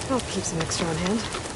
I'll keep some extra on hand.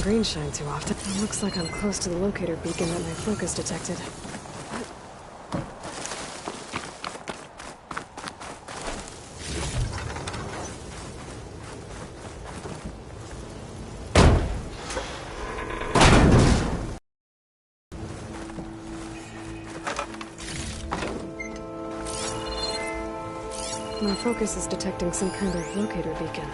green shine too often. It looks like I'm close to the locator beacon that my focus detected. My focus is detecting some kind of locator beacon.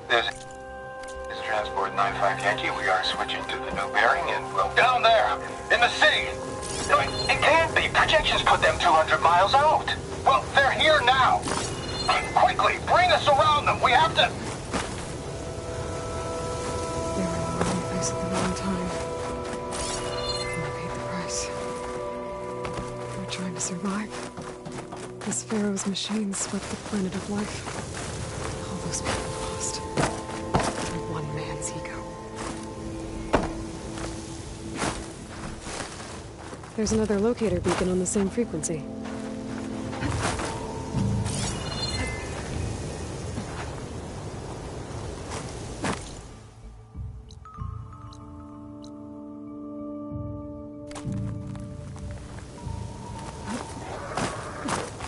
This is Transport 95 Yankee. We are switching to the new bearing and, well, down there, in the city. No, it can't be. Projections put them 200 miles out. Well, they're here now. Quickly, bring us around them. We have to... They were in the wrong place at the wrong time. And I paid the price. They're trying to survive. This Pharaoh's machine swept the planet of life. All those people lost. And one man's ego. There's another locator beacon on the same frequency.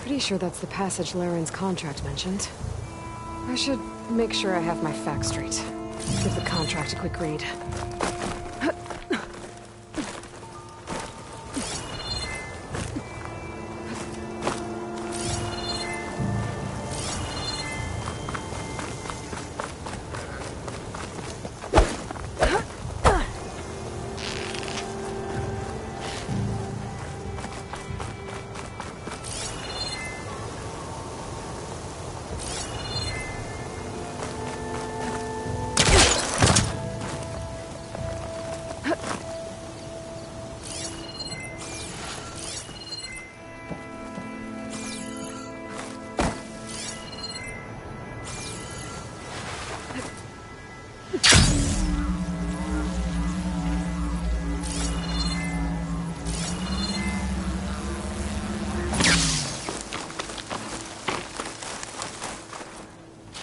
Pretty sure that's the passage Laren's contract mentioned. I should make sure I have my facts straight. Give the contract a quick read.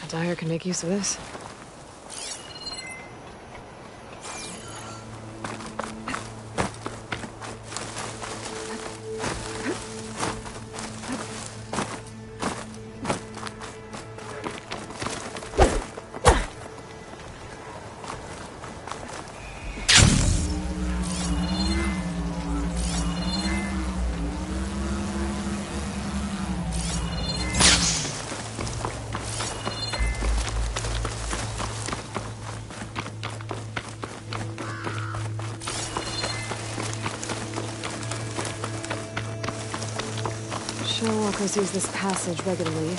Dyer can make use of this. Shellwalkers use this passage regularly,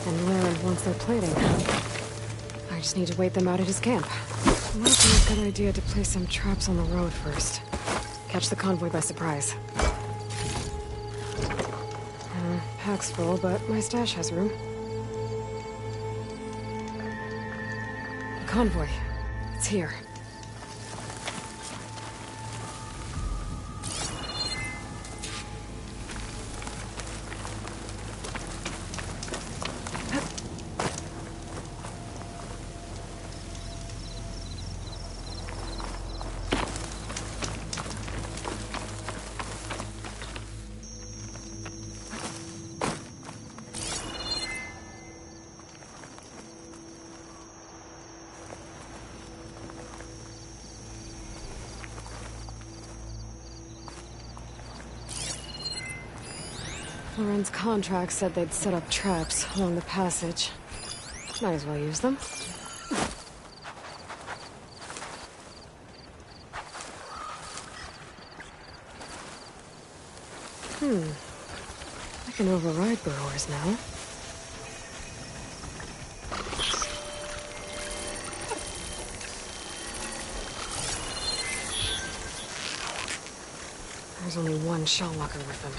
and Laren wants their plating. I just need to wait them out at his camp. Might be a good idea to place some traps on the road first. Catch the convoy by surprise. Pack's full, but my stash has room. The convoy. It's here. Laren's contract said they'd set up traps along the passage. Might as well use them. I can override burrowers now. There's only one shellwalker with them.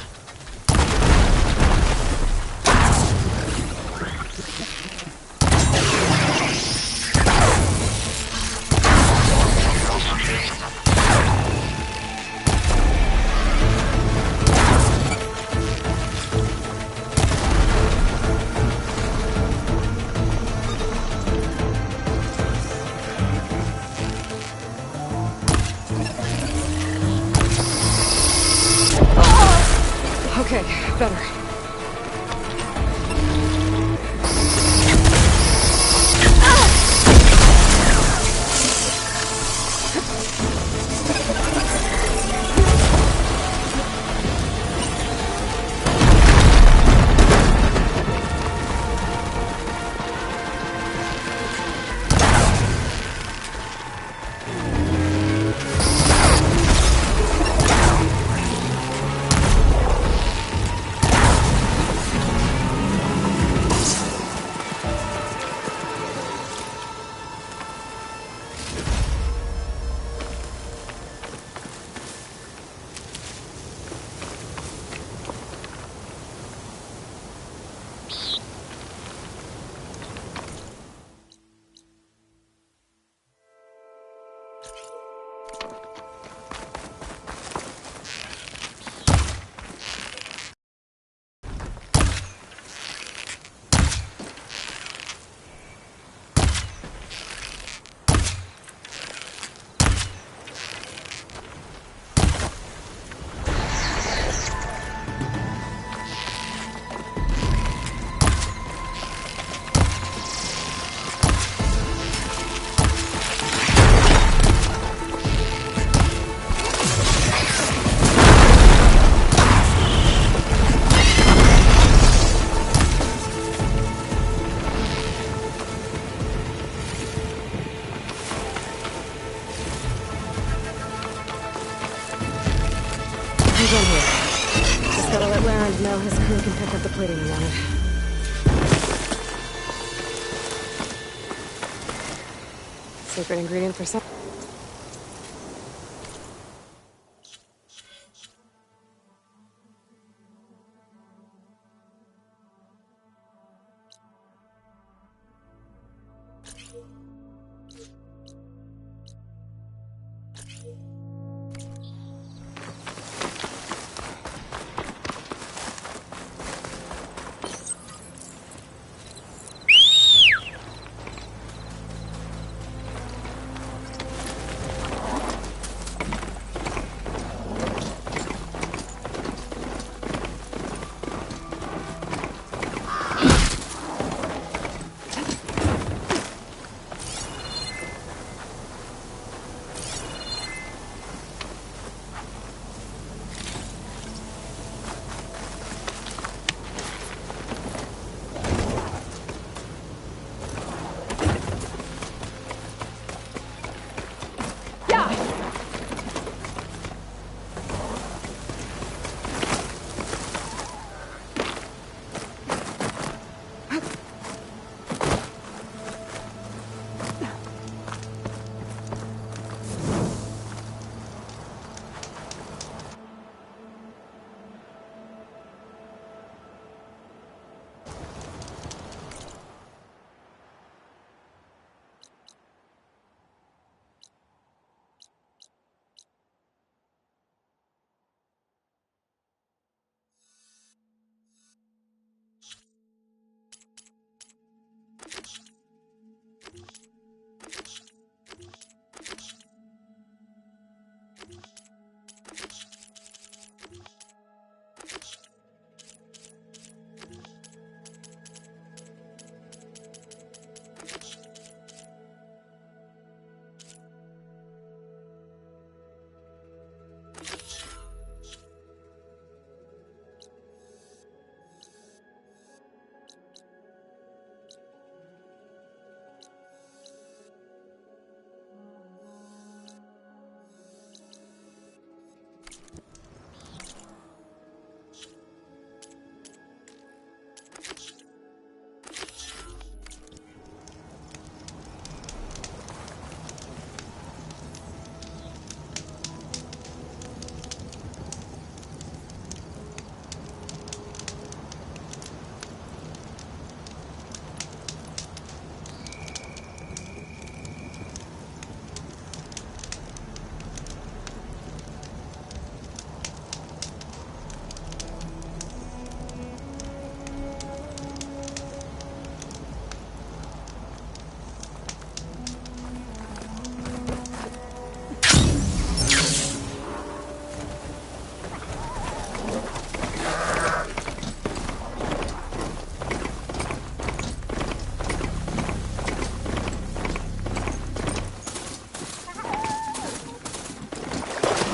Now his crew can pick up the plating he wanted. Secret ingredient for some...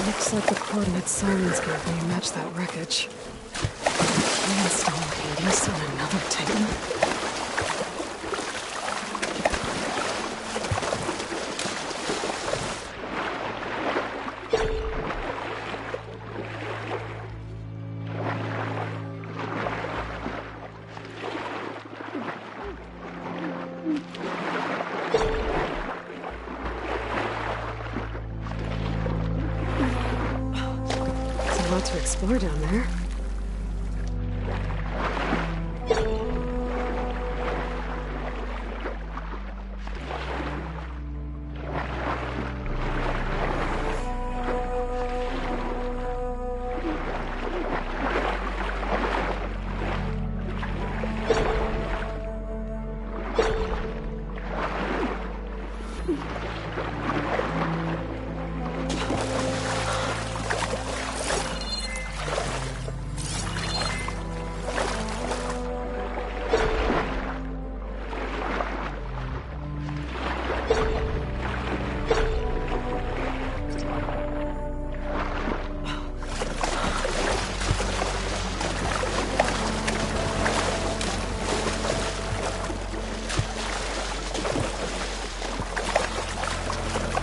Looks like the coordinates Sirens gave me match that wreckage. Reinstall Hades on another Titan. To explore down there.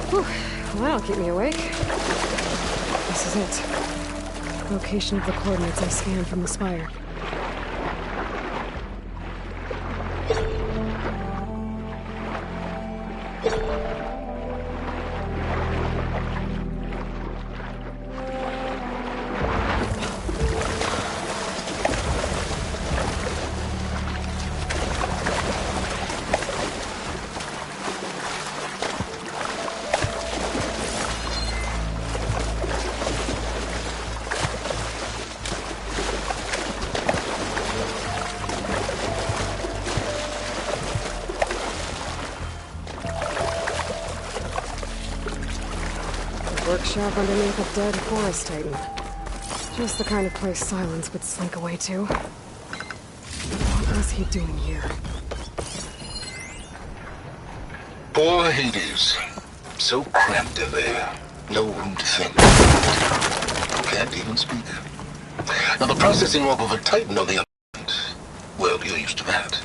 Whew, well, that'll keep me awake. This is it. Location of the coordinates I scanned from the spire. Workshop underneath a dead forest titan. Just the kind of place Silence would slink away to. What was he doing here? Poor Hades. So cramped in there. No room to think. Can't even speak. Now the processing orb of a titan on the other hand, well, you're used to that.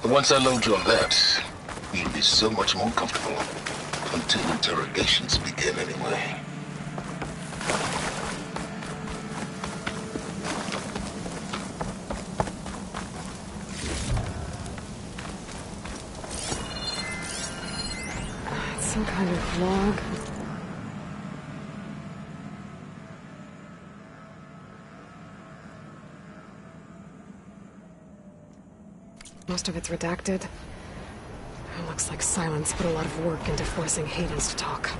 But once I load you on that, you'll be so much more comfortable. Until interrogations begin, anyway. Some kind of log. Most of it's redacted. It looks like Silence put a lot of work into forcing Hades to talk.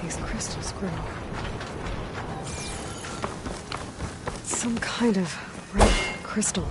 These crystals grow. Some kind of red crystal.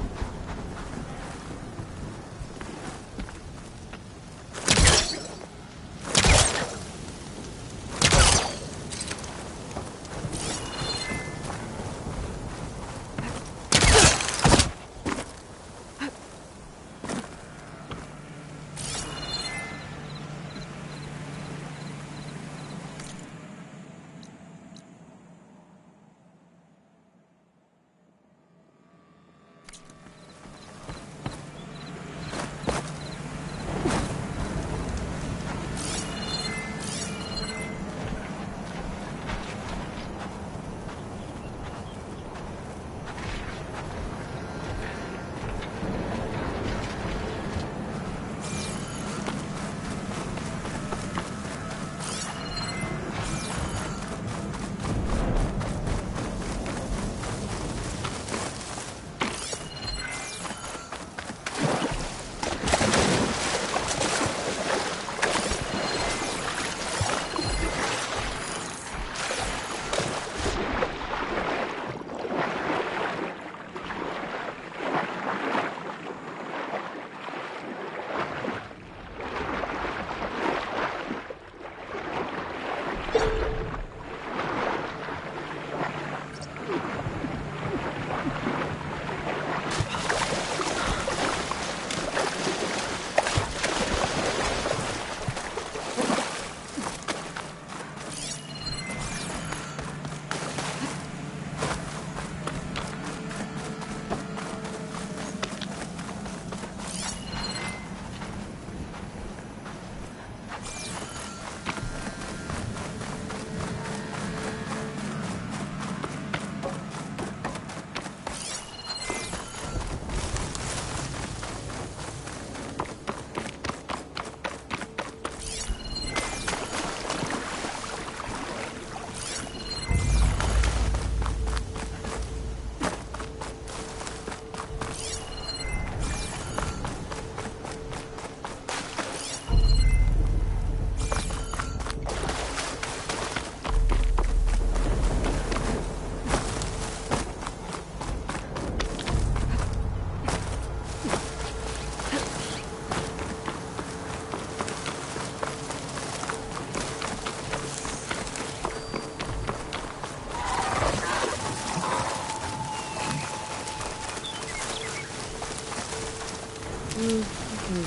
I can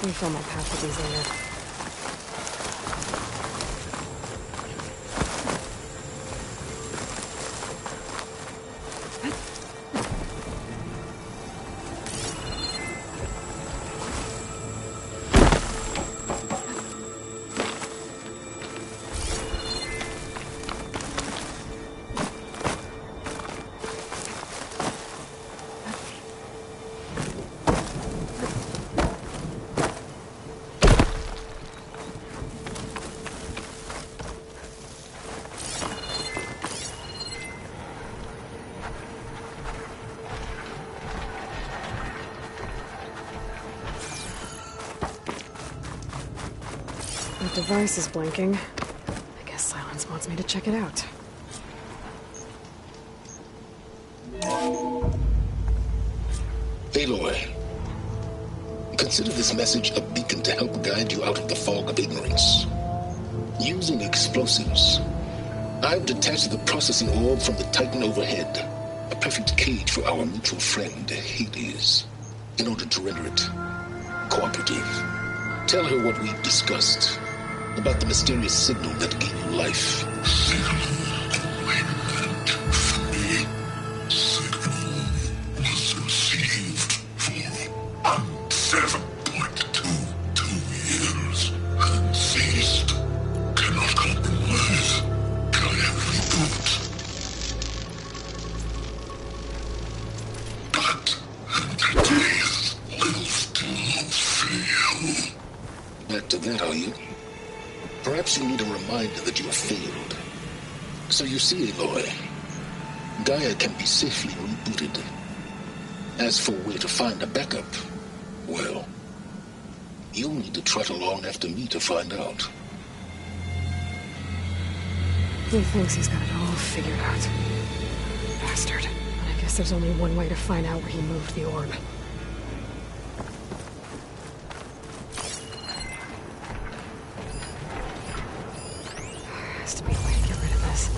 refill my pack with these later. The device is blinking. I guess Silence wants me to check it out. Aloy, consider this message a beacon to help guide you out of the fog of ignorance. Using explosives, I've detached the processing orb from the Titan overhead, a perfect cage for our mutual friend, Hades, in order to render it cooperative. Tell her what we've discussed about the mysterious signal that gave you life. Back to that, are you? Perhaps you need a reminder that you have failed. So you see, Aloy, Gaia can be safely rebooted. As for where to find a backup, well, you'll need to trot along after me to find out. He thinks he's got it all figured out. Bastard. But I guess there's only one way to find out where he moved the orb. Has to be a way to get rid of this.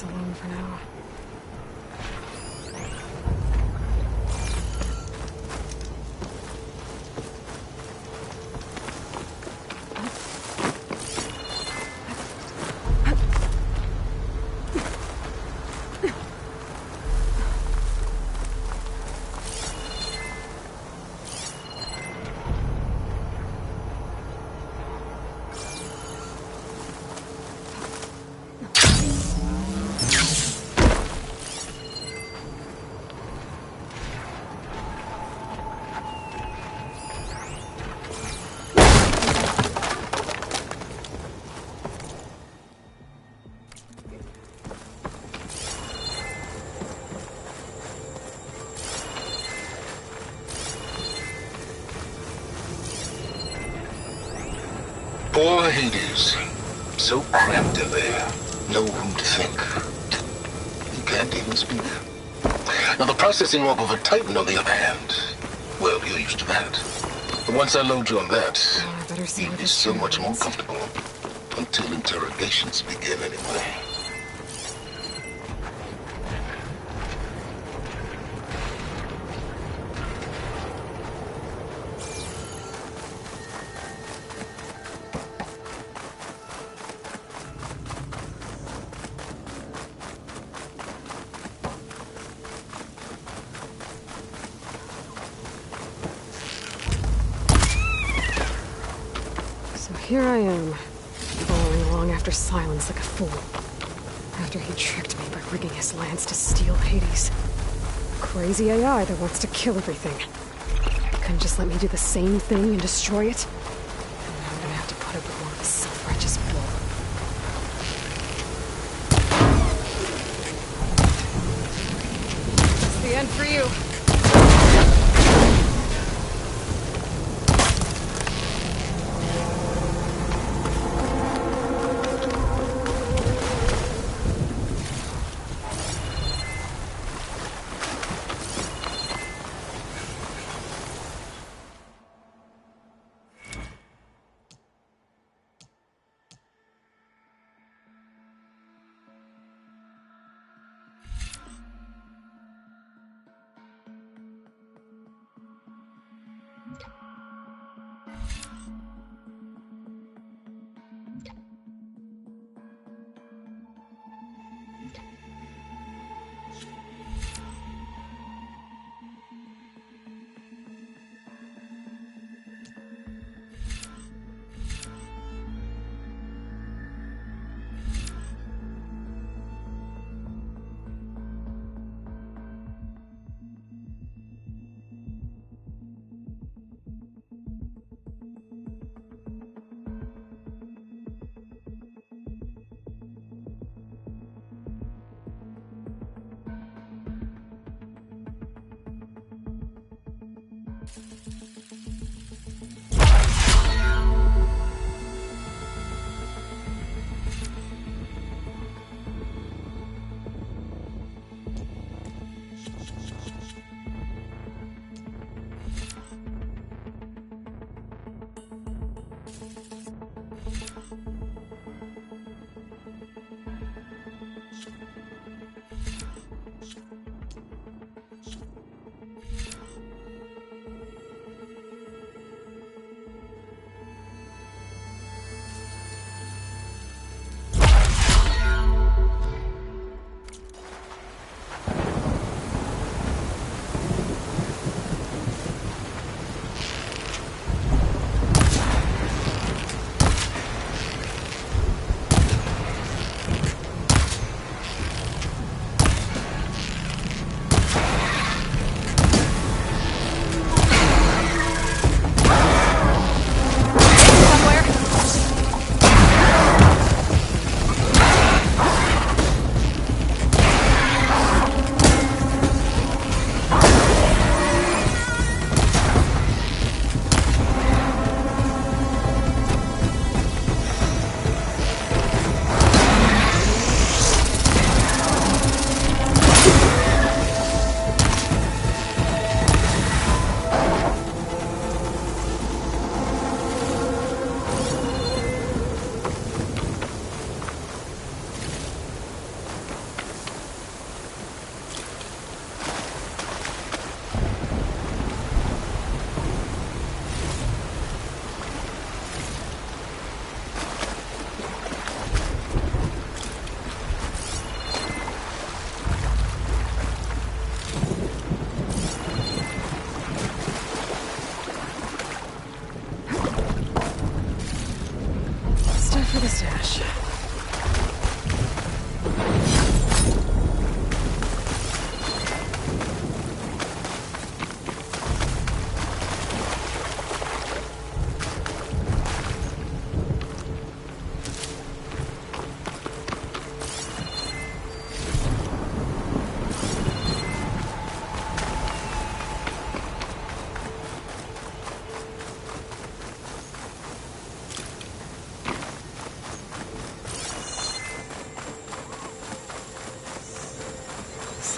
us alone for now. Poor Hades. So cramped in there. No room to think. He can't even speak. Now the processing orb of a Titan, on the other hand, well, you're used to that. But once I load you on that, I better see you'll what be this so shit much more means. comfortable. Until interrogations begin, anyway. So here I am, following along after Silence like a fool. After he tricked me by rigging his lance to steal Hades. Crazy AI that wants to kill everything. Couldn't just let me do the same thing and destroy it? And now I'm gonna have to put up with more of his self-righteous bull. It's the end for you.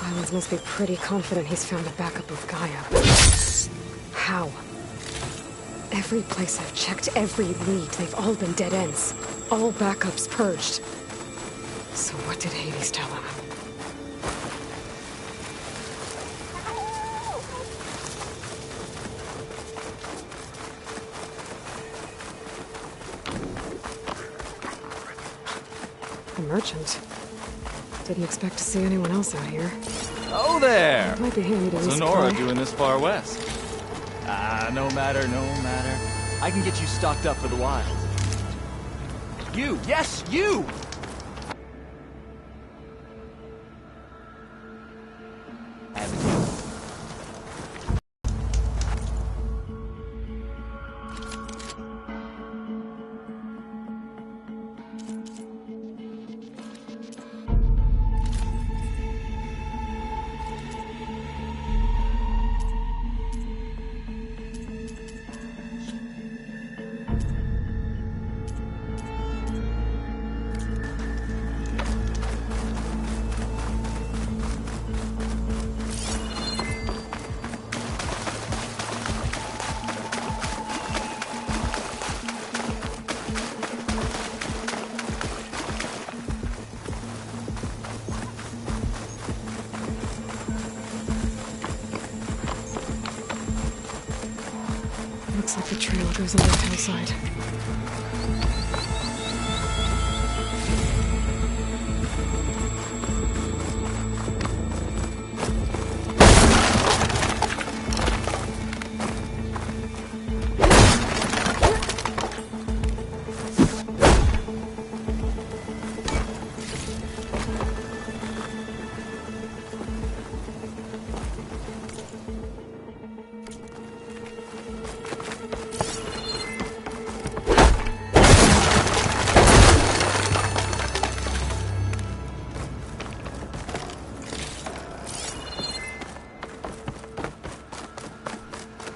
Silence must be pretty confident he's found a backup of Gaia. How? Every place I've checked, every lead, they've all been dead ends. All backups purged. So what did Hades tell him? The merchant. Didn't expect to see anyone else out here. Oh there! It might be handy to What's Sonora resupply. doing this far west? No matter, no matter. I can get you stocked up for the wild. You! Yes, you! Looks like the trail goes on the hillside.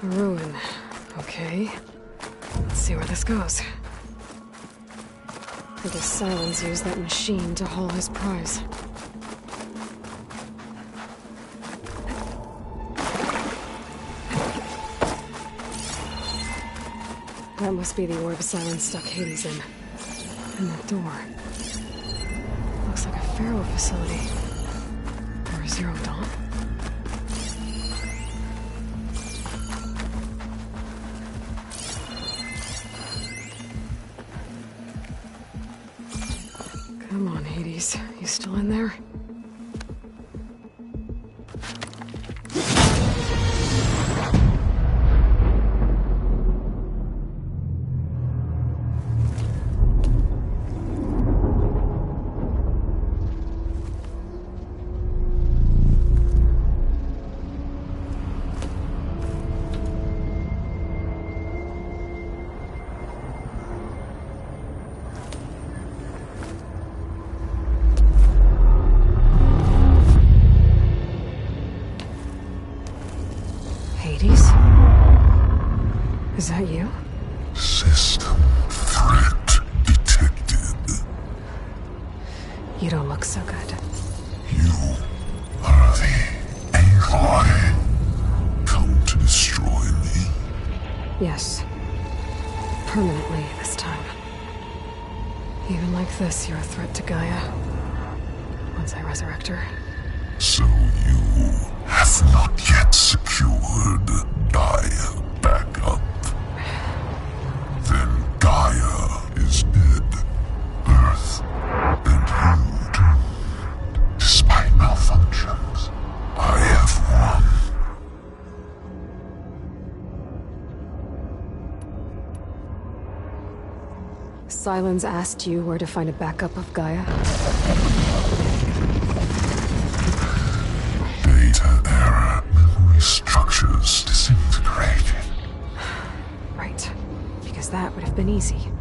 A ruin. Okay. Let's see where this goes. I guess Silence used that machine to haul his prize. That must be the orb Silence stuck Hades in. And that door. Looks like a Pharaoh facility. Or a Zero Dawn. Come on, Hades. You still in there? Hades? Is that you? System threat detected. You don't look so good. You are the Aloy. Come to destroy me. Yes. Permanently this time. Even like this, you're a threat to Gaia. Once I resurrect her. So you have not yet secured Gaia back up. Then Gaia is dead. Earth and you doomed. Despite malfunctions, I have won. Silence asked you where to find a backup of Gaia? Data error. Memory structures disintegrated. Right. Because that would have been easy.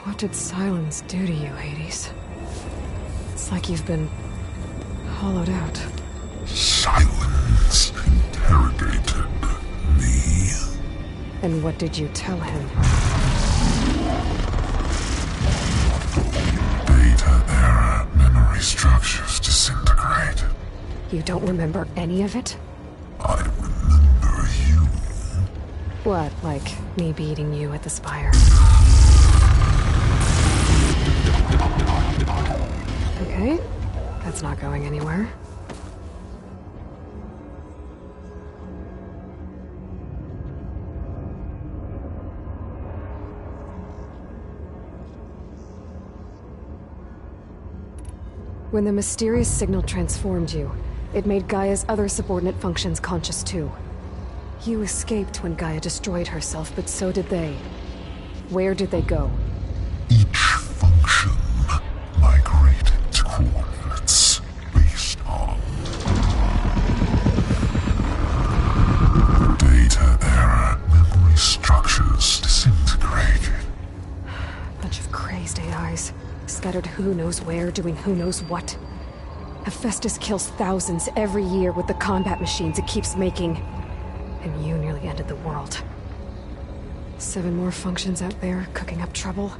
What did silence do to you, Hades? It's like you've been hollowed out. Silence interrogated me. And what did you tell him? Data error, memory structures disintegrate. You don't remember any of it? I remember you. What, like me beating you at the Spire? Okay, that's not going anywhere. When the mysterious signal transformed you, it made Gaia's other subordinate functions conscious too. You escaped when Gaia destroyed herself, but so did they. Where did they go? Each function migrated to coordinates based on data error, memory structures disintegrated. Bunch of crazed AIs, scattered who knows where, doing who knows what. Hephaestus kills thousands every year with the combat machines it keeps making. And you nearly ended the world. 7 more functions out there, cooking up trouble.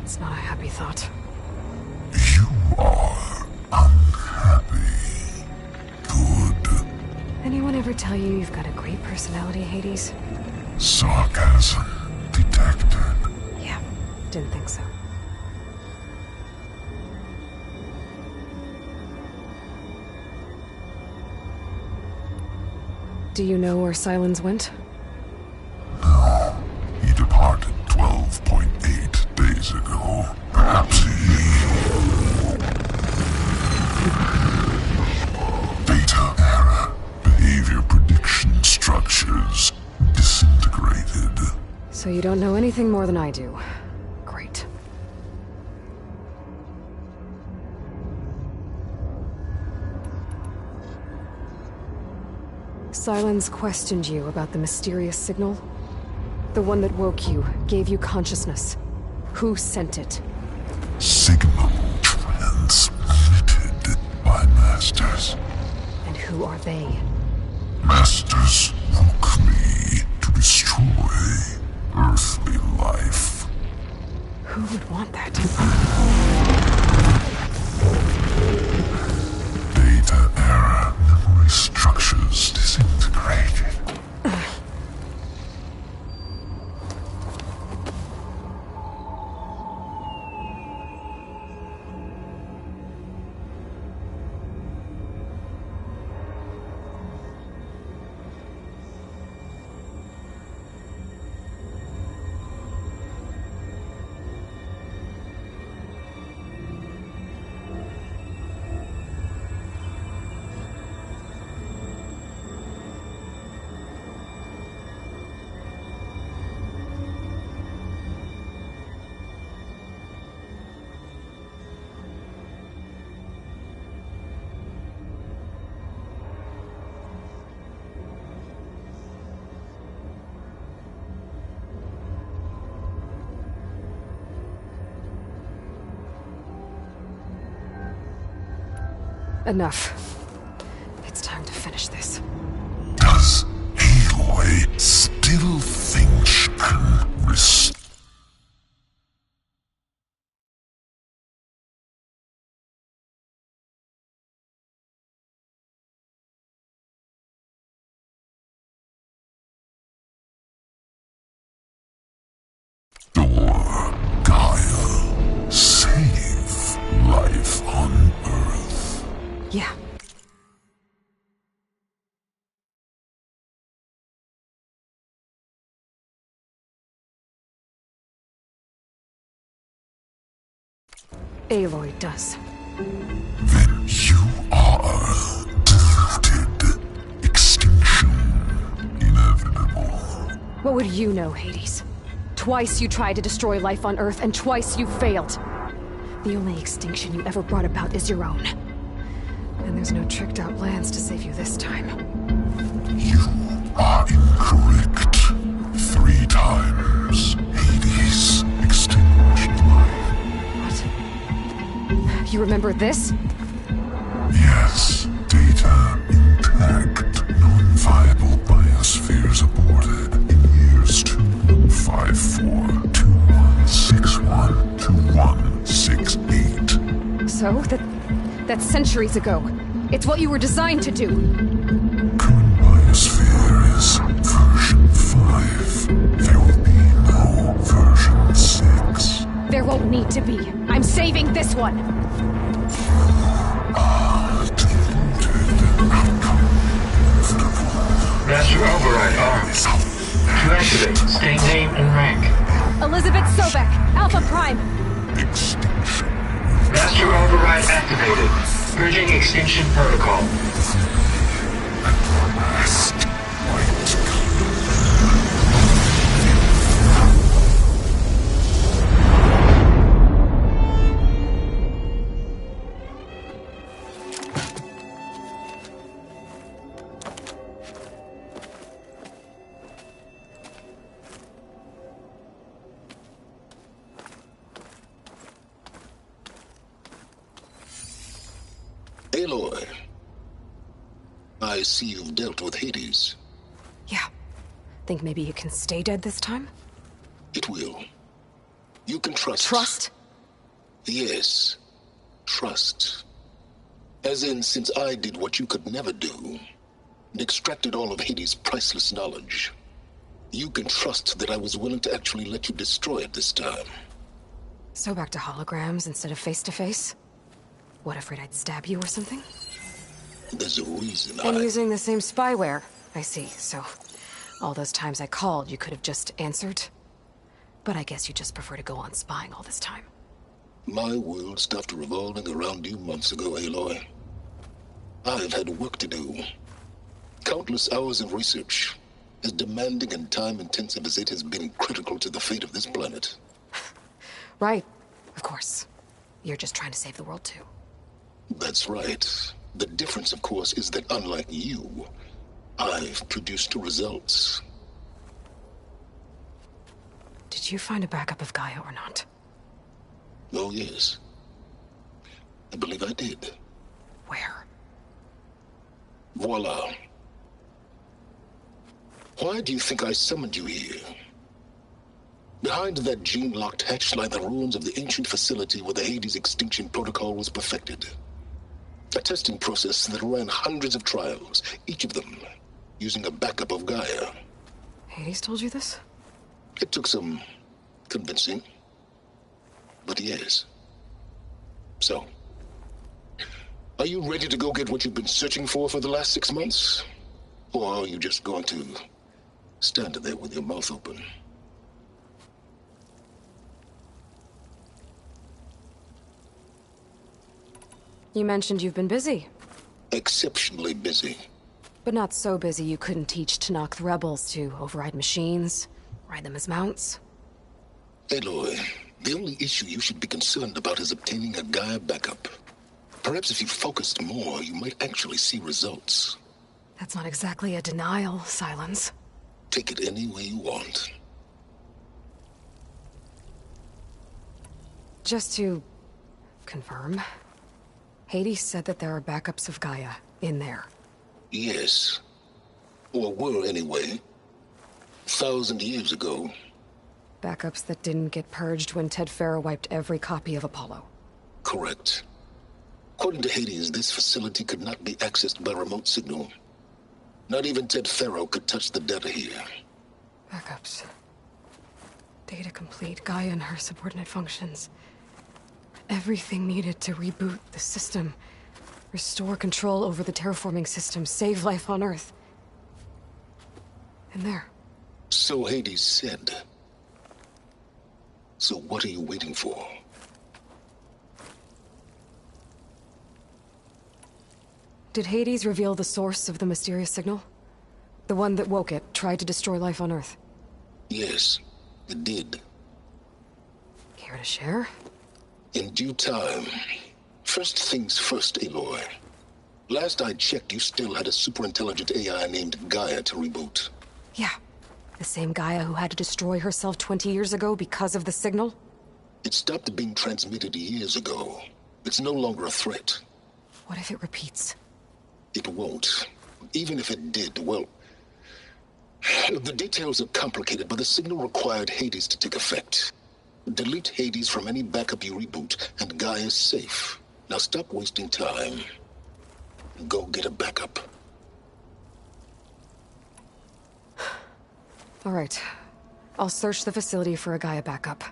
It's not a happy thought. You are unhappy. Good. Anyone ever tell you you've got a great personality, Hades? Sarcasm detected. Yeah, didn't think so. Do you know where Silence went? No. He departed 12.8 days ago. Perhaps he... Data error. Behavior prediction structures disintegrated. So you don't know anything more than I do. Great. Silence questioned you about the mysterious signal? The one that woke you, gave you consciousness. Who sent it? Signal transmitted by masters. And who are they? Masters woke me to destroy earthly life. Who would want that? Data error, memory structures disintegrated. Enough. It's time to finish this. Does Aloy still think she can restore? Gaia, save life on Earth. Yeah. Aloy does. Then you are deluded. Extinction inevitable. What would you know, Hades? Twice you tried to destroy life on Earth, and twice you failed. The only extinction you ever brought about is your own. And there's no tricked-out plans to save you this time. You are incorrect. 3 times. Hades extinguished You remember this? Yes, data intact. Non-viable biospheres aborted in years 2154, 2161, 2168. So, that's centuries ago. It's what you were designed to do. Current biosphere is version 5. There will be no version 6. There won't need to be. I'm saving this one. Master override armed. To activate, state name and rank. Elizabeth Sobek, Alpha Prime. Extinction. Master override activated. Purging extinction protocol. Last white. Aloy, I see you've dealt with Hades. Yeah. Think maybe you can stay dead this time? It will. You can trust. Trust? Yes. Trust. As in, since I did what you could never do, and extracted all of Hades' priceless knowledge, you can trust that I was willing to actually let you destroy it this time. So back to holograms instead of face-to-face? What, afraid I'd stab you or something? There's a reason And using the same spyware. I see, so... all those times I called, you could have just answered? But I guess you just prefer to go on spying all this time. My world stopped revolving around you months ago, Aloy. I've had work to do. Countless hours of research, as demanding and time-intensive as it has been critical to the fate of this planet. Right, of course. You're just trying to save the world too. That's right. The difference, of course, is that unlike you, I've produced results. Did you find a backup of Gaia or not? Oh, yes. I believe I did. Where? Voila. Why do you think I summoned you here? Behind that gene-locked hatch lie the ruins of the ancient facility where the Hades extinction protocol was perfected. A testing process that ran hundreds of trials, each of them using a backup of Gaia. Hades told you this? It took some convincing, but yes. So, are you ready to go get what you've been searching for the last 6 months? Or are you just going to stand there with your mouth open? You mentioned you've been busy. Exceptionally busy. But not so busy you couldn't teach Tanakh the rebels to override machines, ride them as mounts. Aloy, the only issue you should be concerned about is obtaining a Gaia backup. Perhaps if you focused more, you might actually see results. That's not exactly a denial, Silence. Take it any way you want. Just to confirm, Hades said that there are backups of Gaia in there. Yes. Or were anyway. 1,000 years ago. Backups that didn't get purged when Ted Farrow wiped every copy of Apollo. Correct. According to Hades, this facility could not be accessed by remote signal. Not even Ted Farrow could touch the data here. Backups. Data complete, Gaia and her subordinate functions. Everything needed to reboot the system. Restore control over the terraforming system, save life on Earth. And there. So Hades said. So what are you waiting for? Did Hades reveal the source of the mysterious signal? The one that woke it, tried to destroy life on Earth? Yes, it did. Care to share? In due time. First things first, Aloy. Last I checked, you still had a super-intelligent AI named Gaia to reboot. Yeah. The same Gaia who had to destroy herself 20 years ago because of the signal? It stopped being transmitted years ago. It's no longer a threat. What if it repeats? It won't. Even if it did, well... The details are complicated, but the signal required Hades to take effect. Delete Hades from any backup you reboot, and Gaia's safe. Now stop wasting time. Go get a backup. All right. I'll search the facility for a Gaia backup.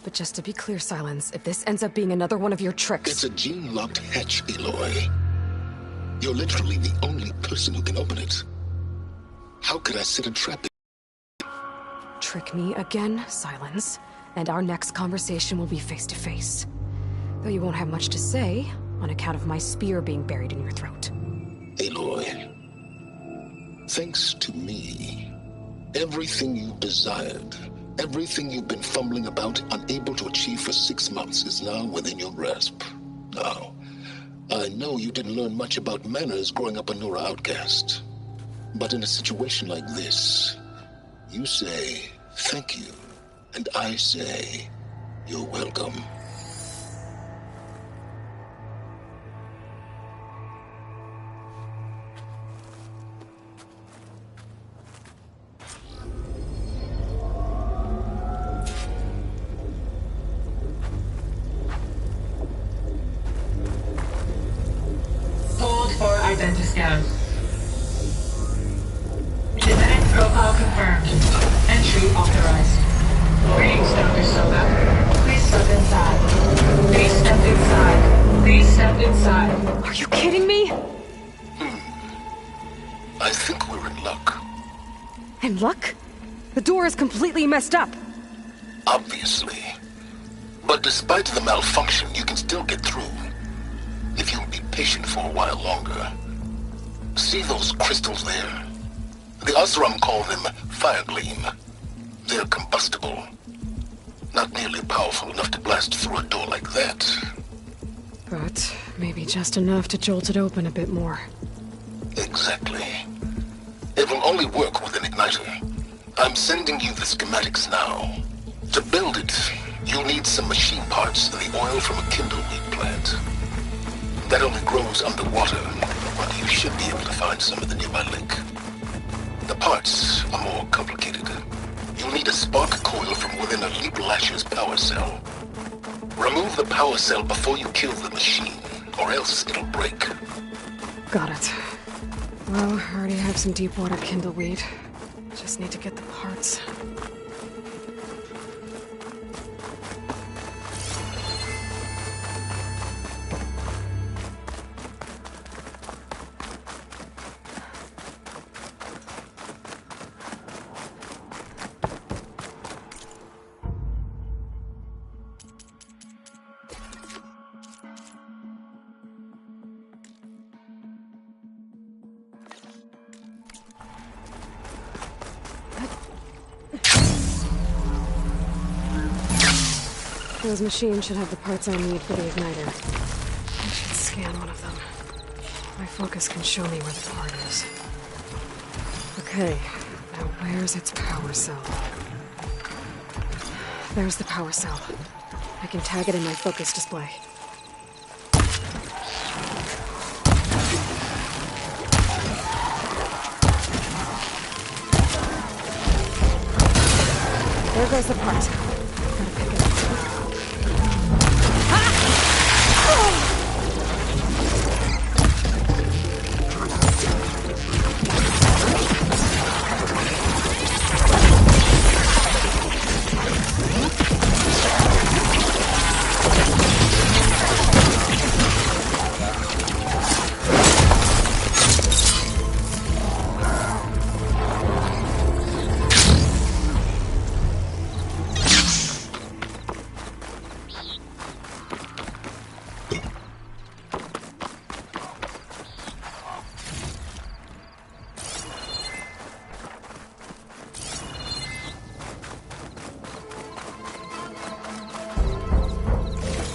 But just to be clear, Silence, if this ends up being another one of your tricks... It's a gene-locked hatch, Aloy. You're literally the only person who can open it. How could I set a trap? Trick me again, Silence, and our next conversation will be face-to-face. Though you won't have much to say, on account of my spear being buried in your throat. Aloy, thanks to me, everything you desired, everything you've been fumbling about, unable to achieve for 6 months, is now within your grasp. Now, I know you didn't learn much about manners growing up a Nora outcast. But in a situation like this, you say, thank you, and I say, you're welcome. Hold for identiscan. Genetic profile confirmed. Entry authorized. Greetings, Dr. Soga. Please step inside. Please step inside. Please step inside. Are you kidding me? I think we're in luck. In luck? The door is completely messed up. Obviously. But despite the malfunction, you can still get through. If you'll be patient for a while longer. See those crystals there? The Osram call them fire gleam. They're combustible. Not nearly powerful enough to blast through a door like that. But maybe just enough to jolt it open a bit more. Exactly. It will only work with an igniter. I'm sending you the schematics now. To build it, you'll need some machine parts and the oil from a kindleweed plant. That only grows underwater, but you should be able to find some at the nearby lake. The parts are more complicated. You'll need a spark coil from within a Leap Lasher's power cell. Remove the power cell before you kill the machine, or else it'll break. Got it. Well, I already have some deep water kindleweed. Just need to get the parts. Those machines should have the parts I need for the igniter. I should scan one of them. My focus can show me where the part is. Okay, now where's its power cell? There's the power cell. I can tag it in my focus display. There goes the part. Gotta pick it up.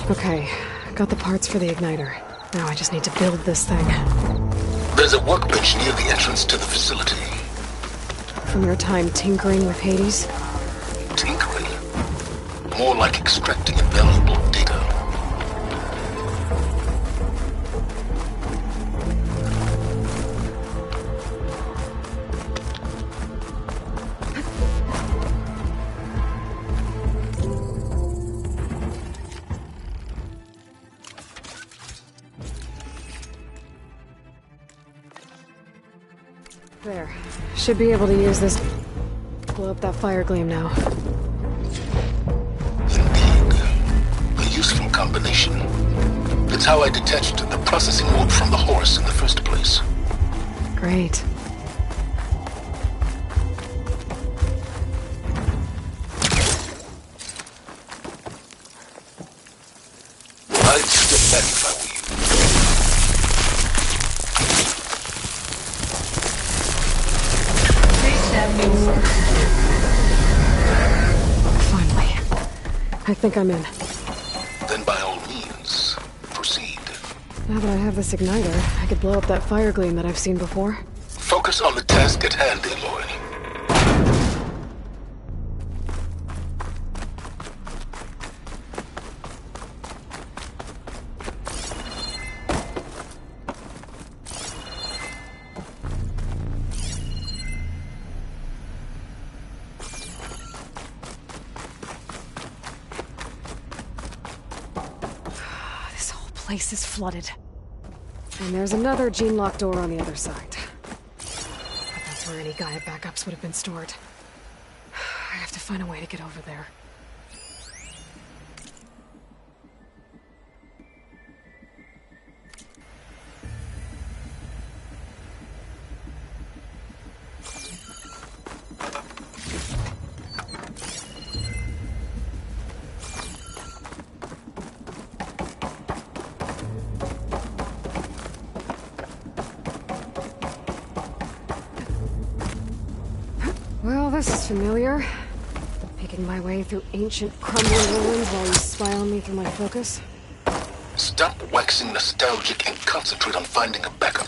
Okay, got the parts for the igniter. Now I just need to build this thing. There's a workbench near the entrance to the facility. From your time tinkering with Hades? Tinkering? More like extracting invaluable data. There. Should be able to use this. Blow up that fire gleam now. Indeed. A useful combination. It's how I detached the processing orb from the horse in the first place. Great. I'd step back if I were you. Please step inside. Finally. I think I'm in. Then by all means, proceed. Now that I have this igniter, I could blow up that fire gleam that I've seen before. Focus on the task at hand, Aloy. This whole place is flooded. And there's another gene-locked door on the other side. But that's where any Gaia backups would have been stored. I have to find a way to get over there. Well, this is familiar. Making my way through ancient crumbling ruins while you spy on me through my focus. Stop waxing nostalgic and concentrate on finding a backup.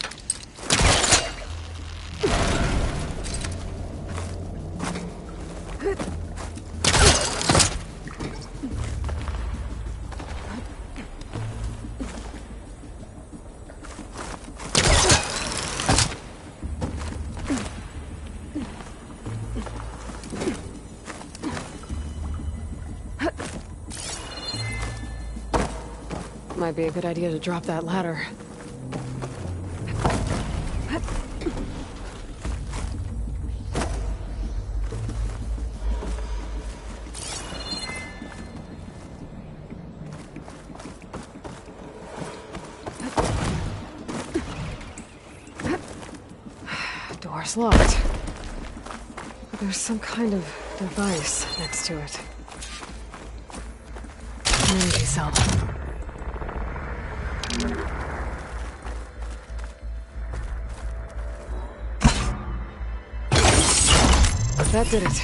Might be a good idea to drop that ladder. Door's locked. But there's some kind of device next to it. An energy cell. That did it.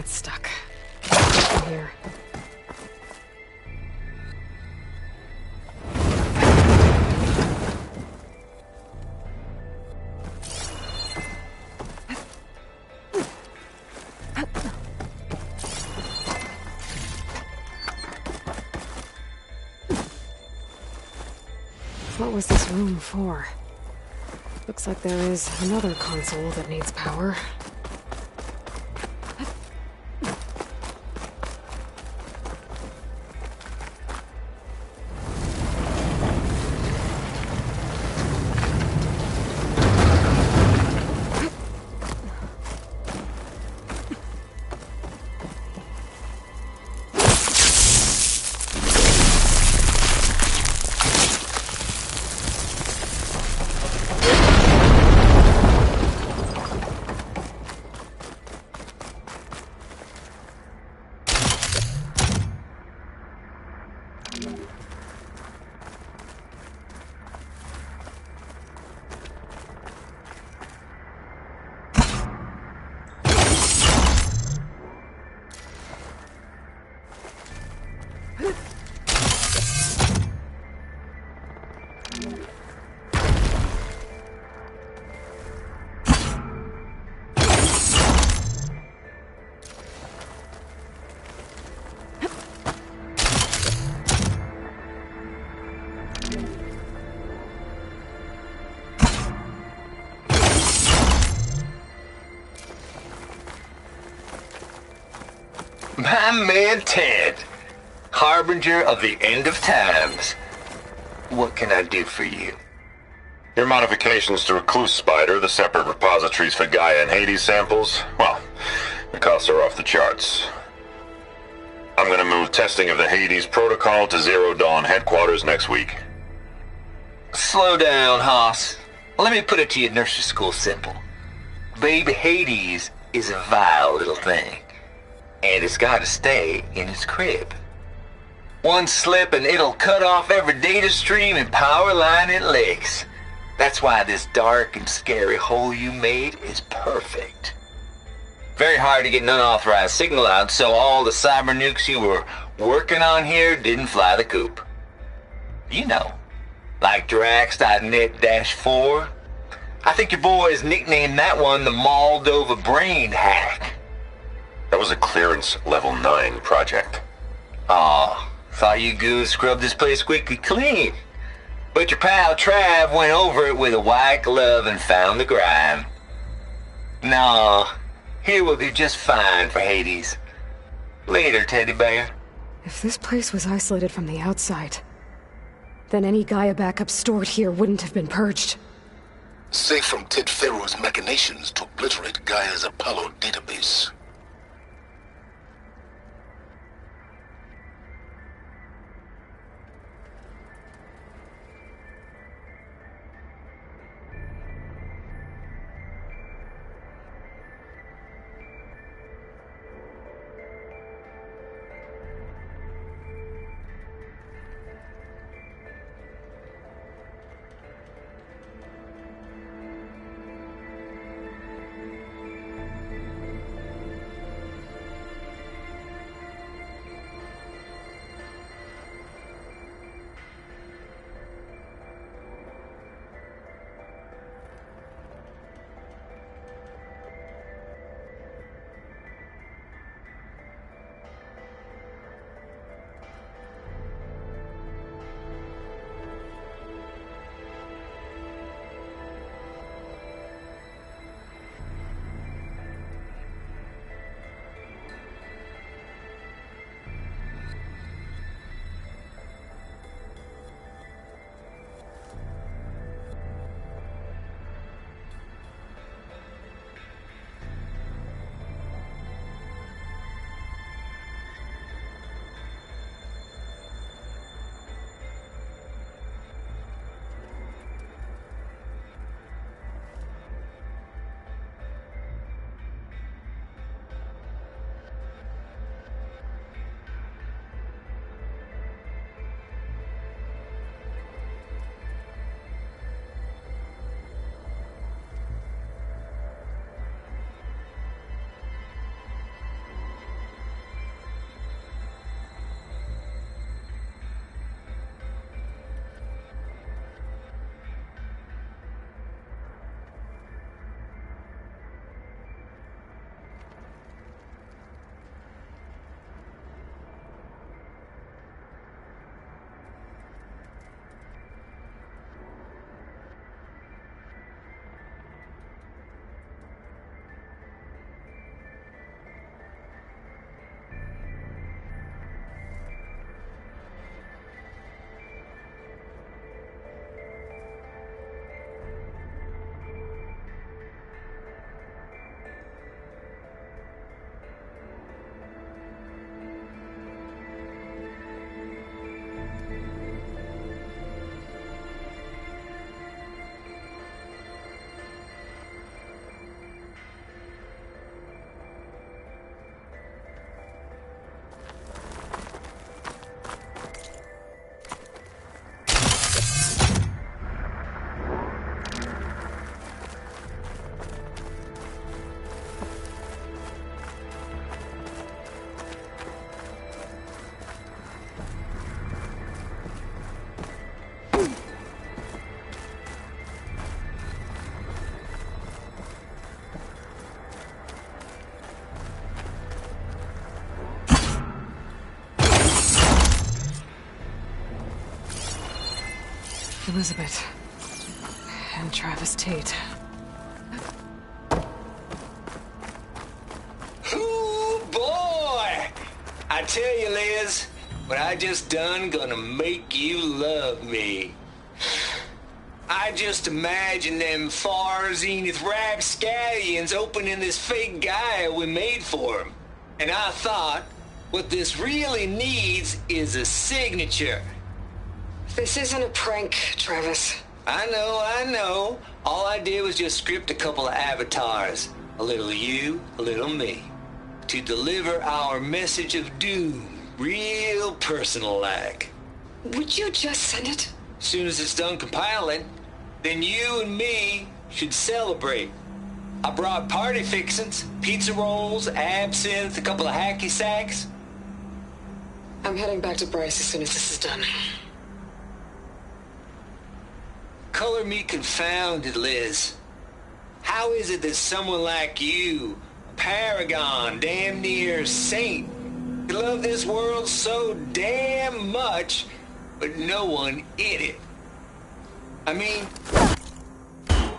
It's stuck. From here. What was this room for? Looks like there is another console that needs power. My man Ted, harbinger of the end of times. What can I do for you? Your modifications to Recluse Spider, the separate repositories for Gaia and Hades samples, well, the costs are off the charts. I'm gonna move testing of the Hades protocol to Zero Dawn headquarters next week. Slow down, Hoss. Let me put it to you nursery school simple. Baby Hades is a vile little thing, and it's gotta stay in its crib. One slip and it'll cut off every data stream and power line it licks. That's why this dark and scary hole you made is perfect. Very hard to get an unauthorized signal out, so all the cyber nukes you were working on here didn't fly the coop. You know, like Drax.net-4. I think your boys nicknamed that one the Moldova Brain Hack. That was a clearance level 9 project. Aw, thought you goons scrubbed this place squeaky clean. But your pal Trav went over it with a white glove and found the grime. No, here will be just fine for Hades. Later, teddy bear. If this place was isolated from the outside, then any Gaia backup stored here wouldn't have been purged. Safe from Ted Pharaoh's machinations to obliterate Gaia's Apollo database. Elizabeth. And Travis Tate. Ooh, boy! I tell you, Liz, what I just done gonna make you love me. I just imagine them far zenith rapscallions opening this fake Gaia we made for them. And I thought, what this really needs is a signature. This isn't a prank, Travis. I know. All I did was just script a couple of avatars. A little you, a little me. To deliver our message of doom, real personal-like. Would you just send it? As soon as it's done compiling, then you and me should celebrate. I brought party fixings, pizza rolls, absinthe, a couple of hacky sacks. I'm heading back to Bryce as soon as this is done. Color me confounded, Liz. How is it that someone like you, a paragon, damn near saint, could love this world so damn much, but no one in it? I mean,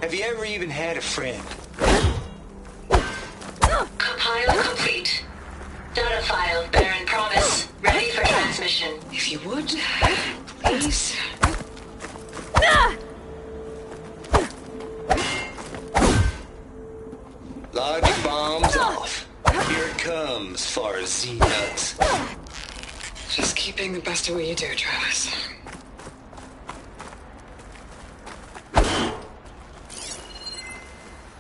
have you ever even had a friend? Compile complete. Data file, Baron Promise, ready for transmission. If you would, please. Logic bombs off. Here it comes, far Z-nuts. Just keeping the best of what you do, Travis.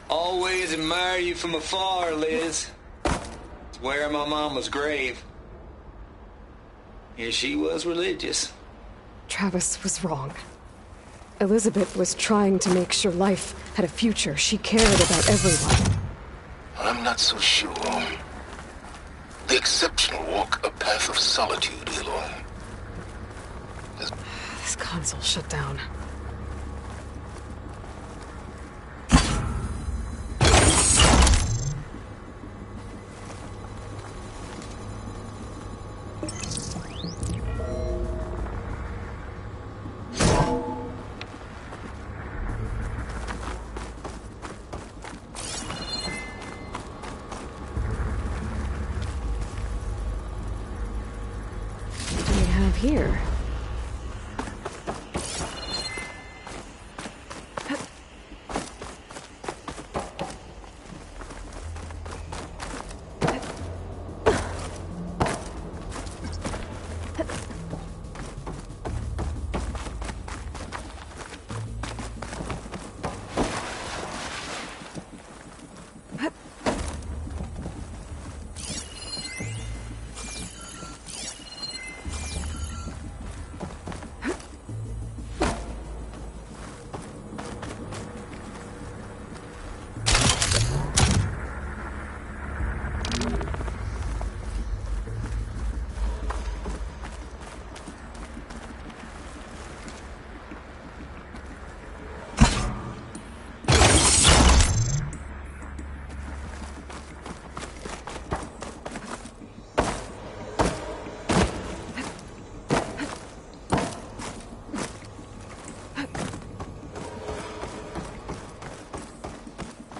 Always admire you from afar, Liz. It's where my mama's grave. And she was religious. Travis was wrong. Elizabeth was trying to make sure life had a future. She cared about everyone. I'm not so sure. The exceptional walk a path of solitude, Aloy. This console shut down. Here.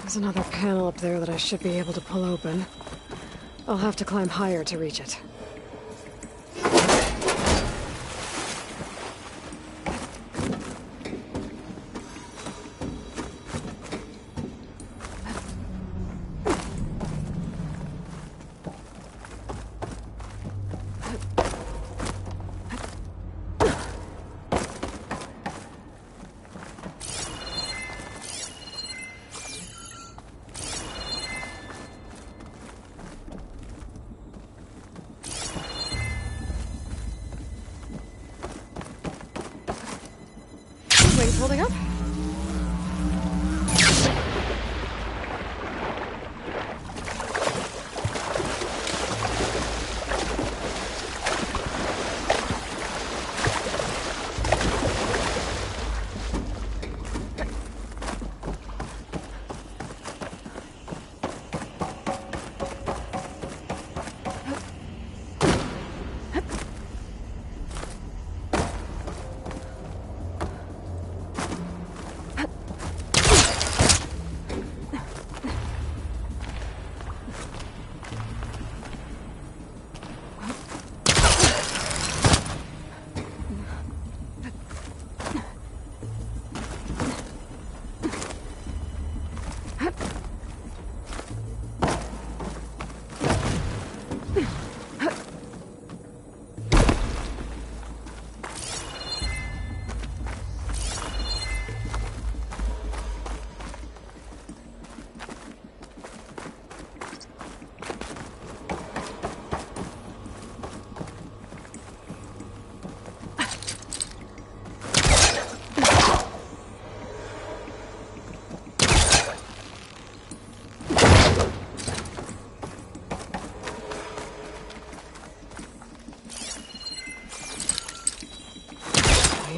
There's another panel up there that I should be able to pull open. I'll have to climb higher to reach it. Wings holding up?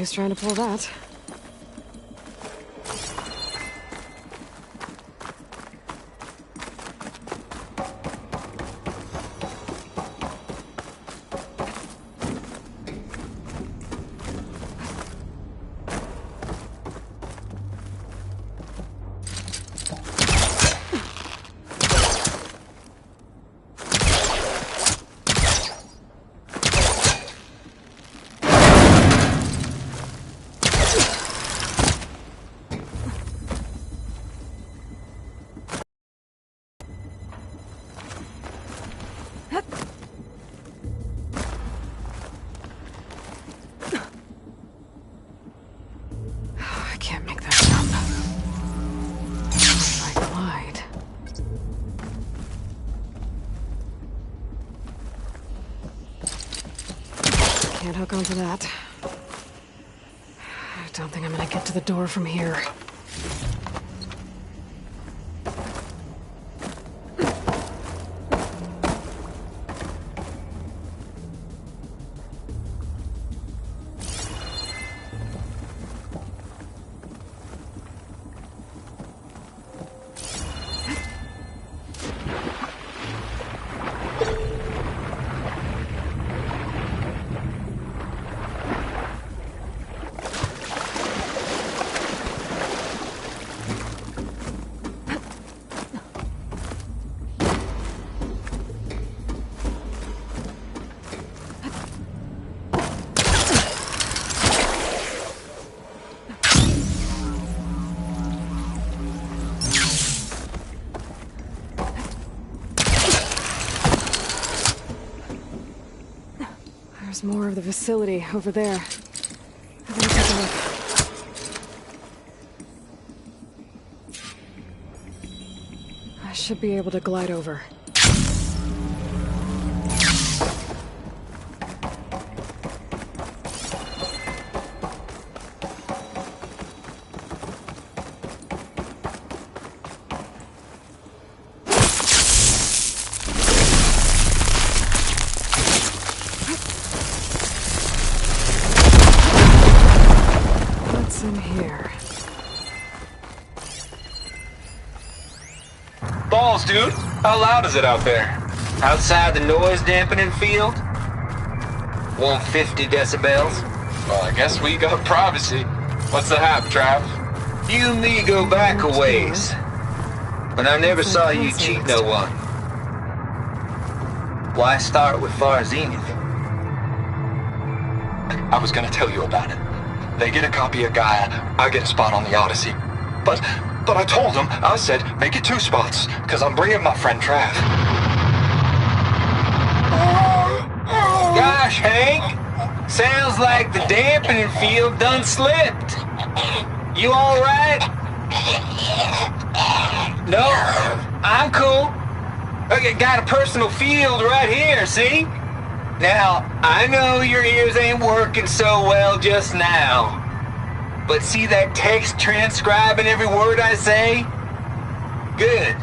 use trying to pull that. I can't make that jump. If I glide. Can't hook onto that. I don't think I'm gonna get to the door from here. There's more of the facility over there. I better take a look. I should be able to glide over. What's in here? Balls, dude. How loud is it out there? Outside the noise dampening field? 150 decibels? Well, I guess we got privacy. What's the hap, Trav? You and me go back a ways. But I never saw you cheat no one. Why start with Far Zenith? I was gonna tell you about it. They get a copy of Gaia, I get a spot on the Odyssey. But I told them, I said, make it 2 spots, because I'm bringing my friend Trav. Gosh, Hank. Sounds like the dampening field done slipped. You alright? No, I'm cool. I got a personal field right here, see? Now, I know your ears ain't working so well just now. But see that text transcribing every word I say? Good.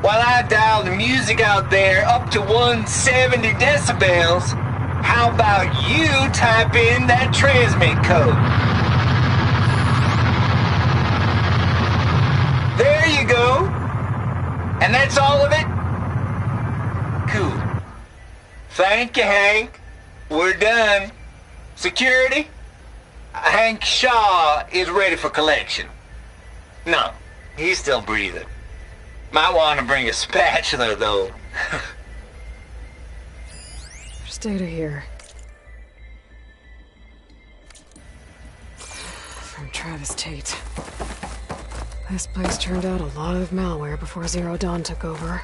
While I dial the music out there up to 170 decibels, how about you type in that transmit code? There you go. And that's all of it? Cool. Thank you, Hank. We're done. Security? Hank Shaw is ready for collection. No, he's still breathing. Might want to bring a spatula, though. There's data here. From Travis Tate. This place turned out a lot of malware before Zero Dawn took over.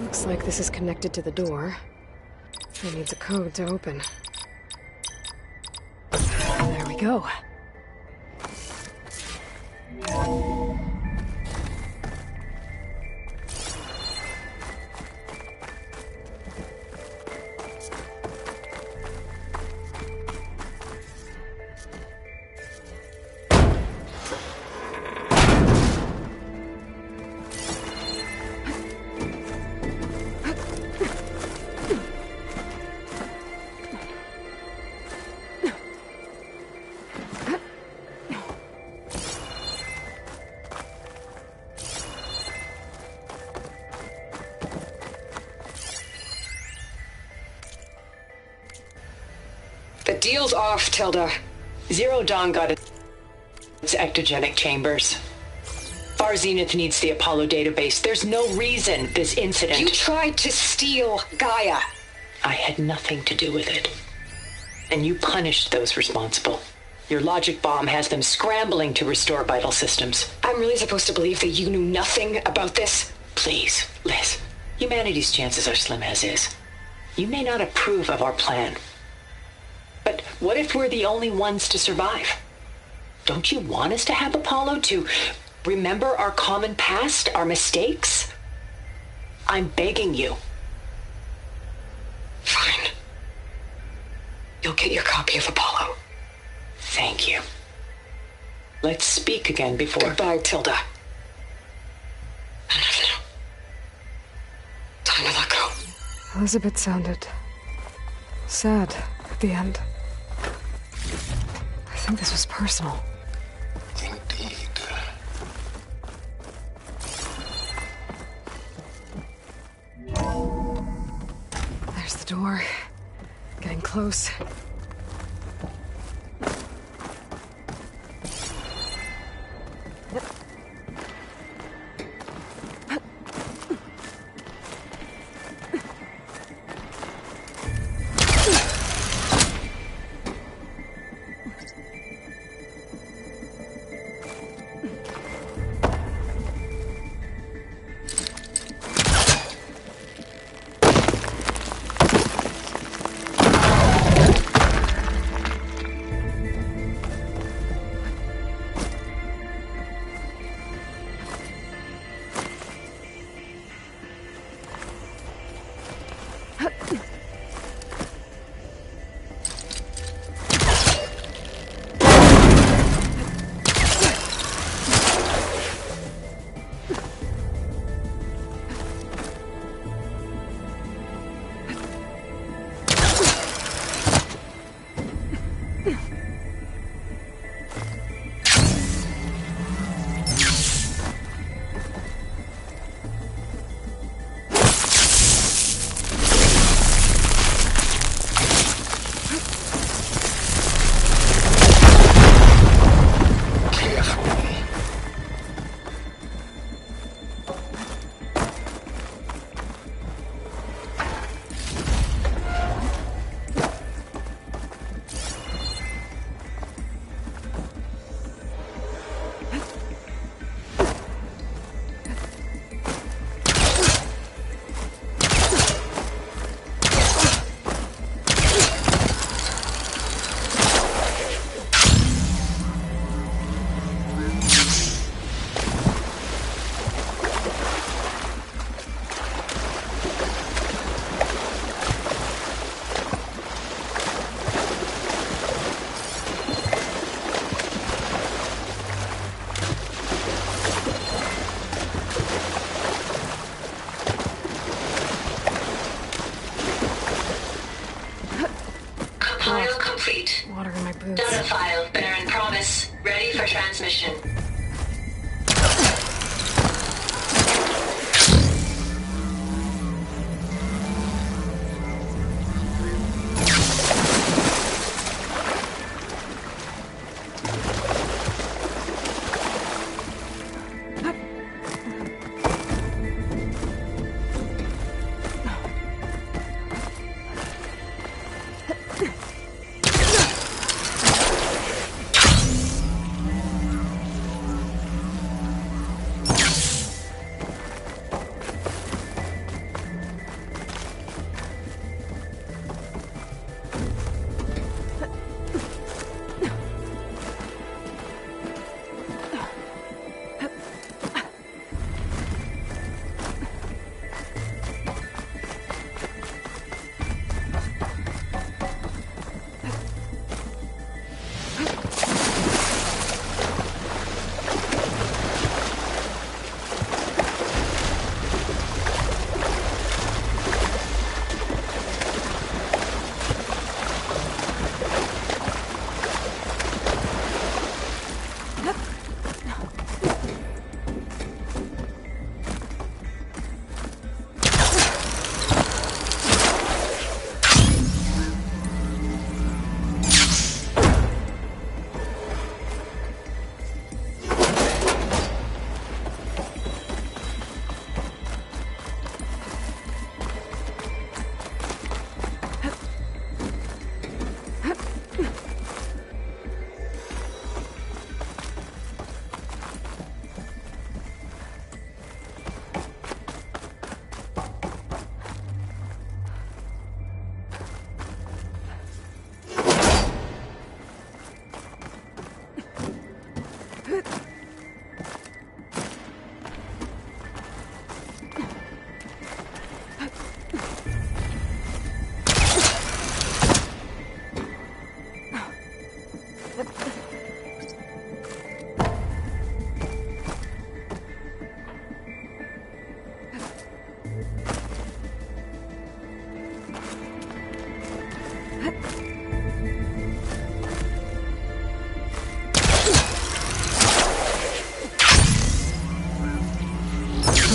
Looks like this is connected to the door. It needs a code to open. There we go. deal's off, Tilda. Zero Dawn got its ectogenic chambers. Far Zenith needs the Apollo database. There's no reason this incident... You tried to steal Gaia. I had nothing to do with it. And you punished those responsible. Your logic bomb has them scrambling to restore vital systems. I'm really supposed to believe that you knew nothing about this? Please, Liz. Humanity's chances are slim as is. You may not approve of our plan. But what if we're the only ones to survive? Don't you want us to have Apollo to remember our common past, our mistakes? I'm begging you. Fine. You'll get your copy of Apollo. Thank you. Let's speak again before... Goodbye, Tilda. Time to let go. Elizabeth sounded sad at the end. I think this was personal. Indeed. There's the door. Getting close. Compile complete. Water in my boots. Data file, Baron Promise, ready for transmission.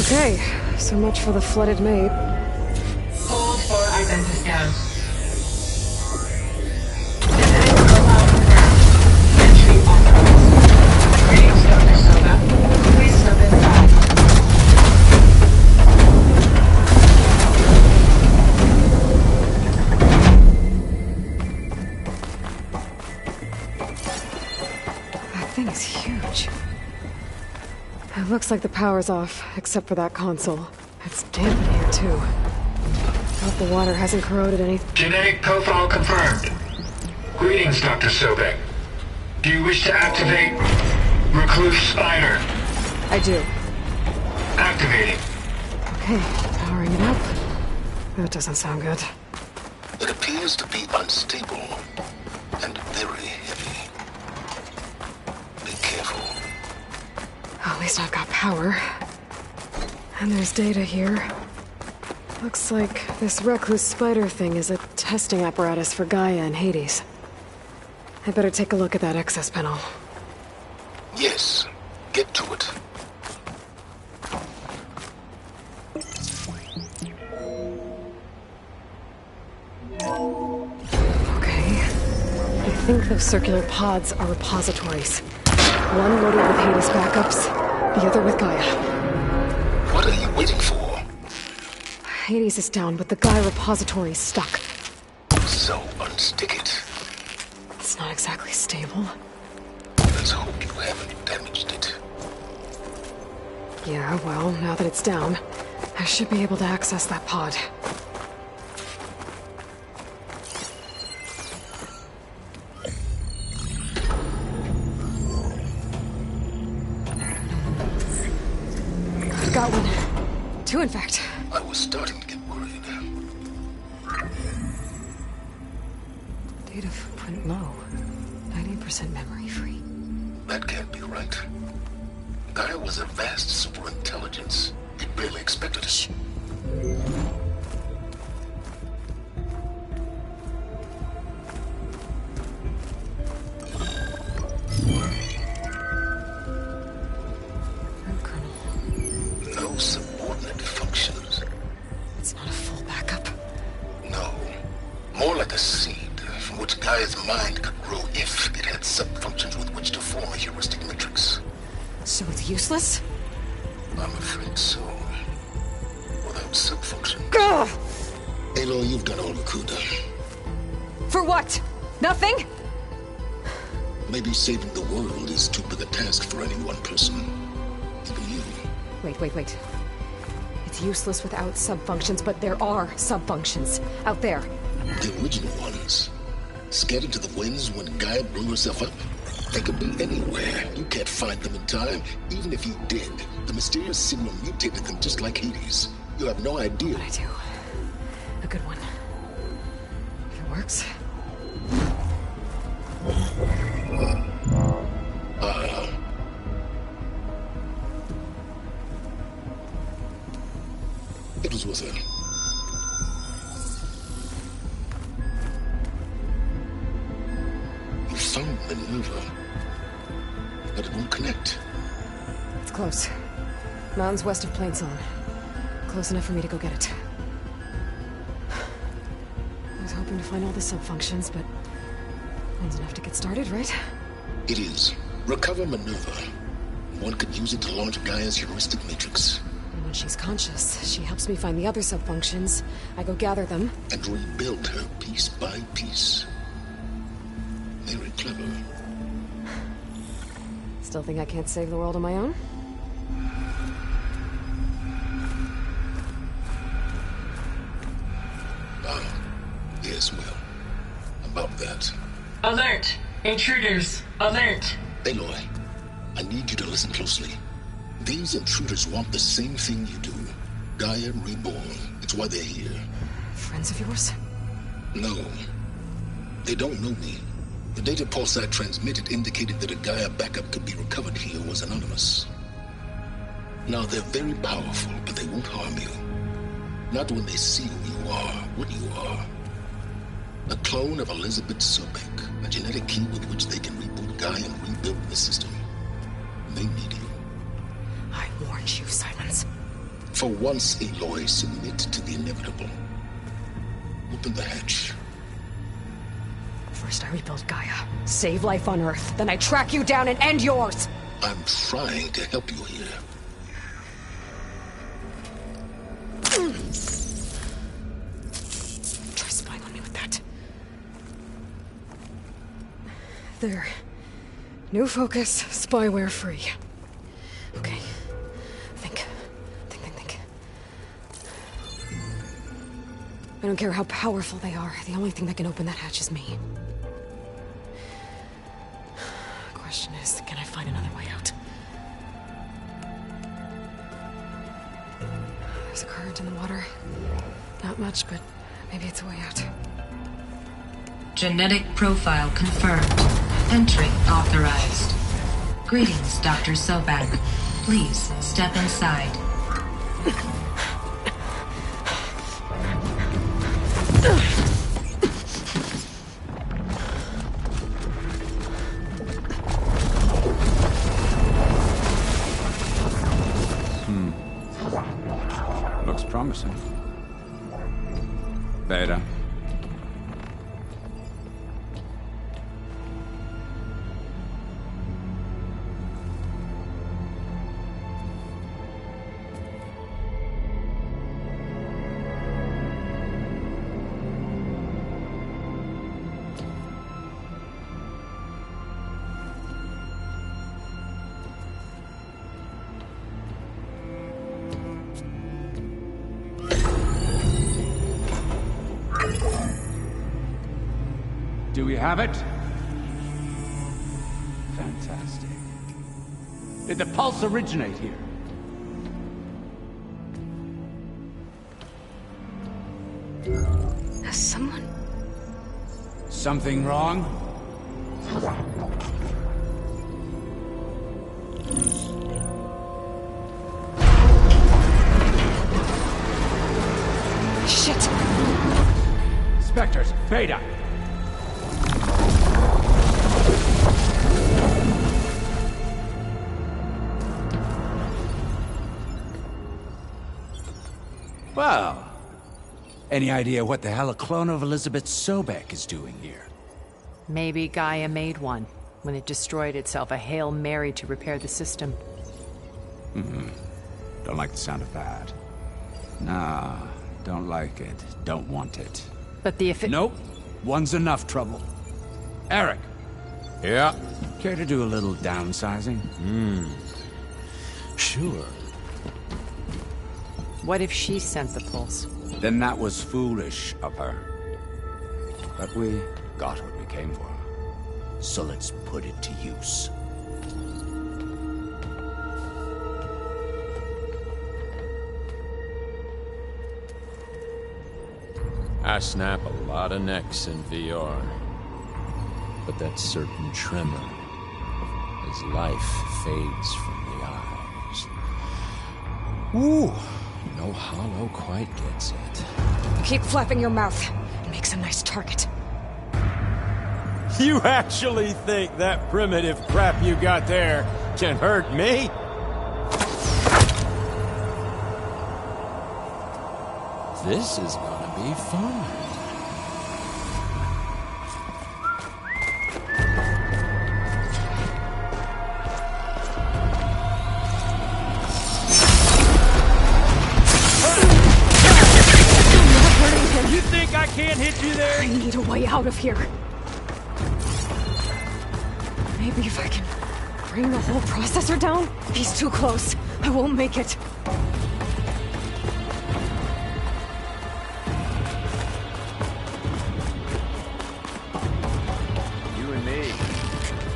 Okay, so much for the flooded maid. Hold for identiscan. Descent allowed confirmed. Entry authorized. Greetings, Dr. Soba. Please step inside. That thing is huge. It looks like the power's off, except for that console. It's damp in here, too. Hope the water hasn't corroded anything. Genetic profile confirmed. Greetings, Dr. Sobek. Do you wish to activate Recluse Spider? I do. Activating. Okay, powering it up. That doesn't sound good. It appears to be unstable and very heavy. Be careful. At least I've got power. And there's data here. Looks like this recluse spider thing is a testing apparatus for Gaia and Hades. I better take a look at that access panel. Yes, get to it. Okay. I think those circular pods are repositories. One loaded with Hades backups, the other with Gaia. What are you waiting for? Hades is down, but the Gaia repository is stuck. So unstick it. It's not exactly stable. Let's hope you haven't damaged it. Yeah, well, now that it's down, I should be able to access that pod. Got one. Two, in fact. I was starting to get worried. Data footprint low. 90% memory free. That can't be right. Gaia was a vast superintelligence. You barely expected it. Shh. No subordinate functions. It's not a full backup. No. More like a seed from which Gaia's mind could grow if it had sub-functions with which to form a heuristic matrix. So it's useless? I'm afraid so. Without sub-function. Ugh! Aloy, you've done all you could. For what? Nothing? Maybe saving the world is too big a task for any one person. Even you. Wait. It's useless without subfunctions, but there are subfunctions out there. The original ones. Scattered to the winds when Gaia blew herself up. They could be anywhere. You can't find them in time. Even if you did, the mysterious signal mutated them just like Hades. You have no idea. But I do. A good one. If it works. It was with her. You found Minerva, but it won't connect. It's close. Mountains west of Plainsong. Close enough for me to go get it. I was hoping to find all the subfunctions, but one's enough to get started, right? It is. Recover Minerva. One could use it to launch Gaia's heuristic matrix. And when she's conscious, she helps me find the other subfunctions. I go gather them. And rebuild her piece by piece. Very clever. Still think I can't save the world on my own? Yes, well, about that. Alert! Intruders! Alert! Aloy, I need you to listen closely. These intruders want the same thing you do. Gaia reborn. It's why they're here. Friends of yours? No. They don't know me. The data pulse I transmitted indicated that a Gaia backup could be recovered here was anonymous. Now, they're very powerful, but they won't harm you. Not when they see who you are, what you are. A clone of Elizabeth Sobek, a genetic key with which they can reboot Gaia and rebuild the system. They need you. I warned you, Silence. For once, Aloy, submit to the inevitable. Open the hatch. First I rebuild Gaia, save life on Earth, then I track you down and end yours! I'm trying to help you here. Try spying on me with that. There. New focus, spyware free. Okay. Think. I don't care how powerful they are. The only thing that can open that hatch is me. Question is, can I find another way out? There's a current in the water. Not much, but maybe it's a way out. Genetic profile confirmed. Entry authorized. Greetings, Dr. Sobek. Please step inside. Looks promising. Beta. Do we have it? Fantastic. Did the pulse originate here? Has someone... Something wrong? Shit! Spectres, Beta! Well, any idea what the hell a clone of Elizabeth Sobek is doing here? Maybe Gaia made one when it destroyed itself, a Hail Mary to repair the system. Don't like the sound of that. Nah, don't like it. Don't want it. But the Nope. One's enough trouble. Eric. Yeah? Care to do a little downsizing? Sure. What if she sent the pulse? Then that was foolish of her. But we got what we came for. So let's put it to use. I snap a lot of necks in VR. But that certain tremor as life fades from the eyes. Ooh, no hollow quite gets it. Keep flapping your mouth. It makes a nice target. You actually think that primitive crap you got there can hurt me? This is gonna be fun. You think I can't hit you there? I need a way out of here. Maybe if I can bring the whole processor down? He's too close. I won't make it. You and me,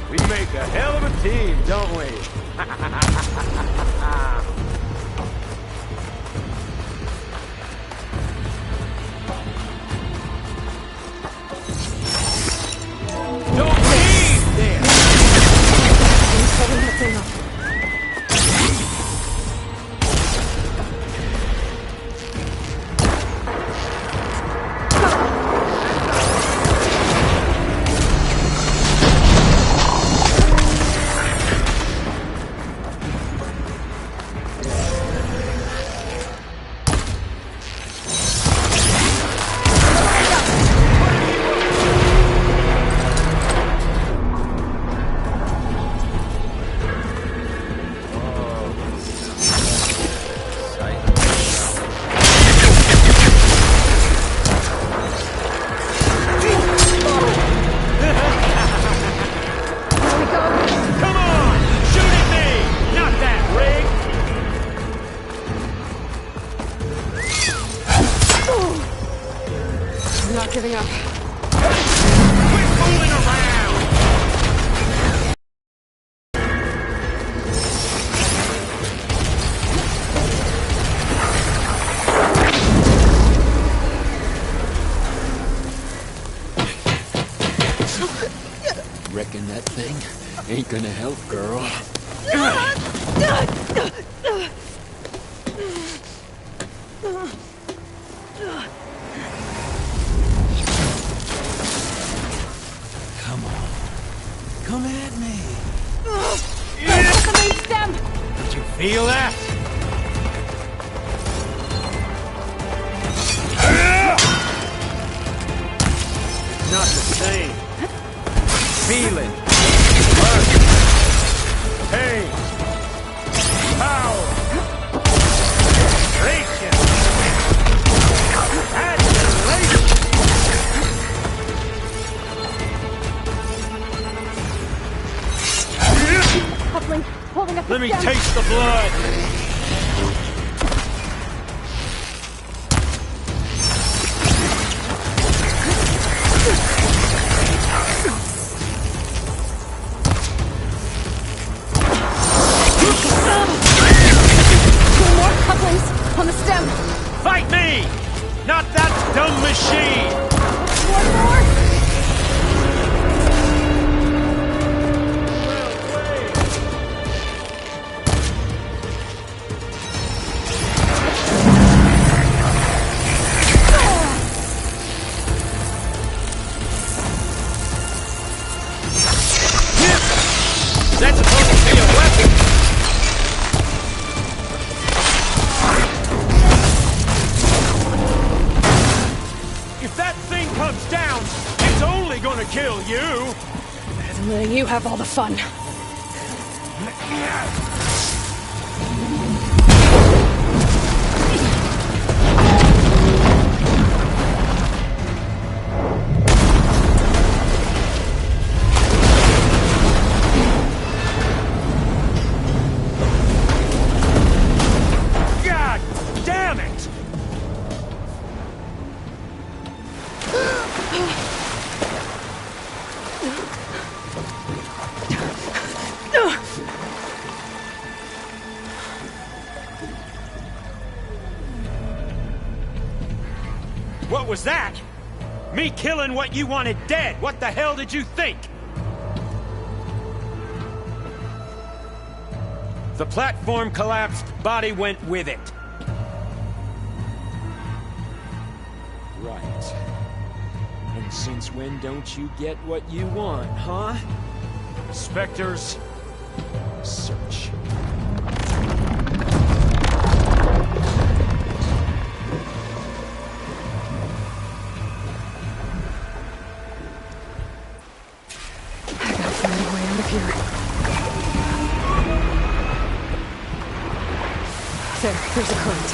we make a hell of a team, don't we? Don't leave, Dan! I'm setting that thing up. I'm not giving up. Quit fooling around! Reckon that thing ain't gonna help, girl. Come on. Come at me. That's the main stem! Did you feel that? It's not the same. Feeling. Hurt. Pain. Power. Frustration. Adulation. Coupling, holding up the Let me stem. taste the blood. Two more couplings on the stem. Fight me! Not that dumb machine! One more. That's supposed to be a weapon! If that thing comes down, it's only gonna kill you! I'm letting you have all the fun. God damn it! What was that? Me killing what you wanted dead. What the hell did you think? The platform collapsed, body went with it. Right. And since when don't you get what you want, huh? Spectres, search. Find a way out of here. There's a current.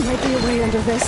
Might be a way under this.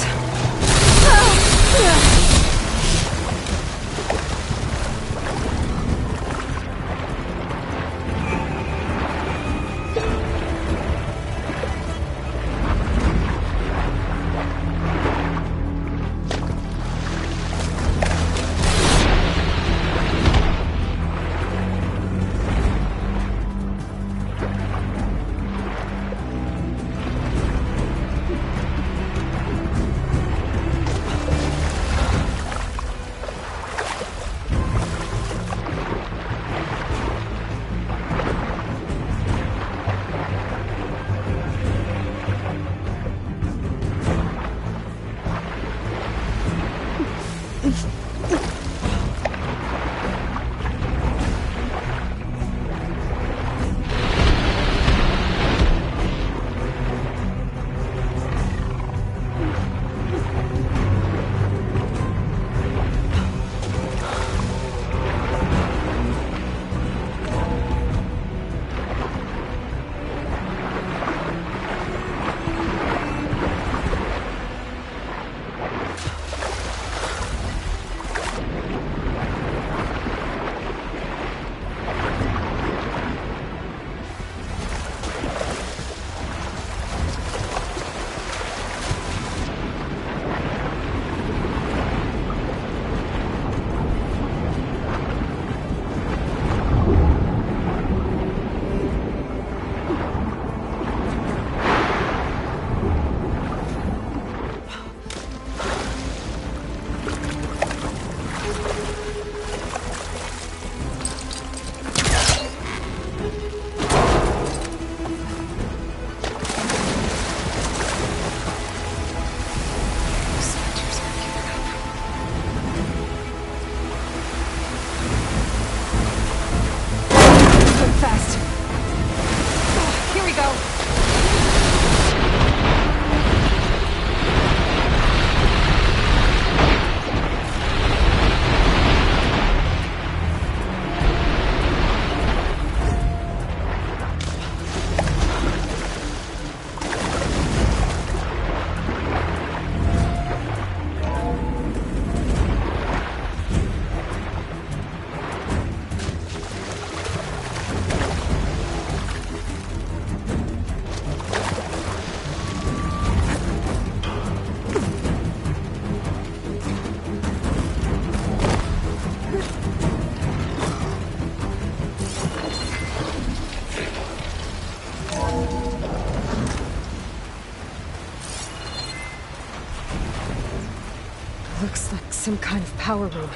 Looks like some kind of power room.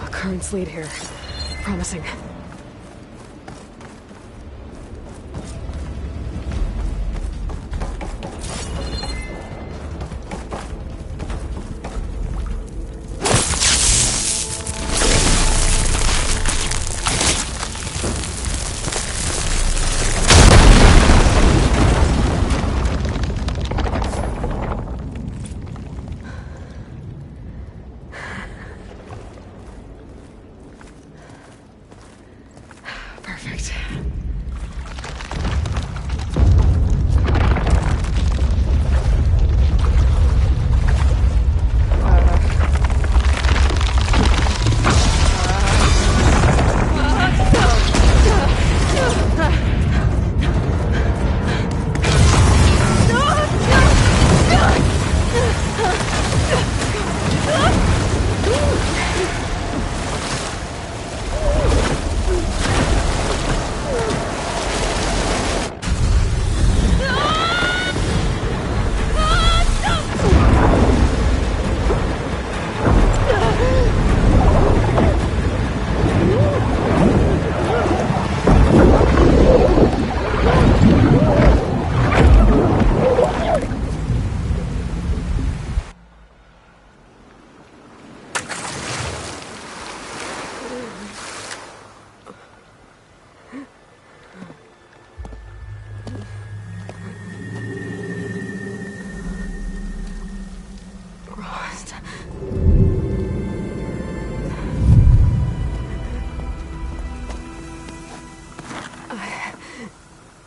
A currents lead here. Promising. Perfect.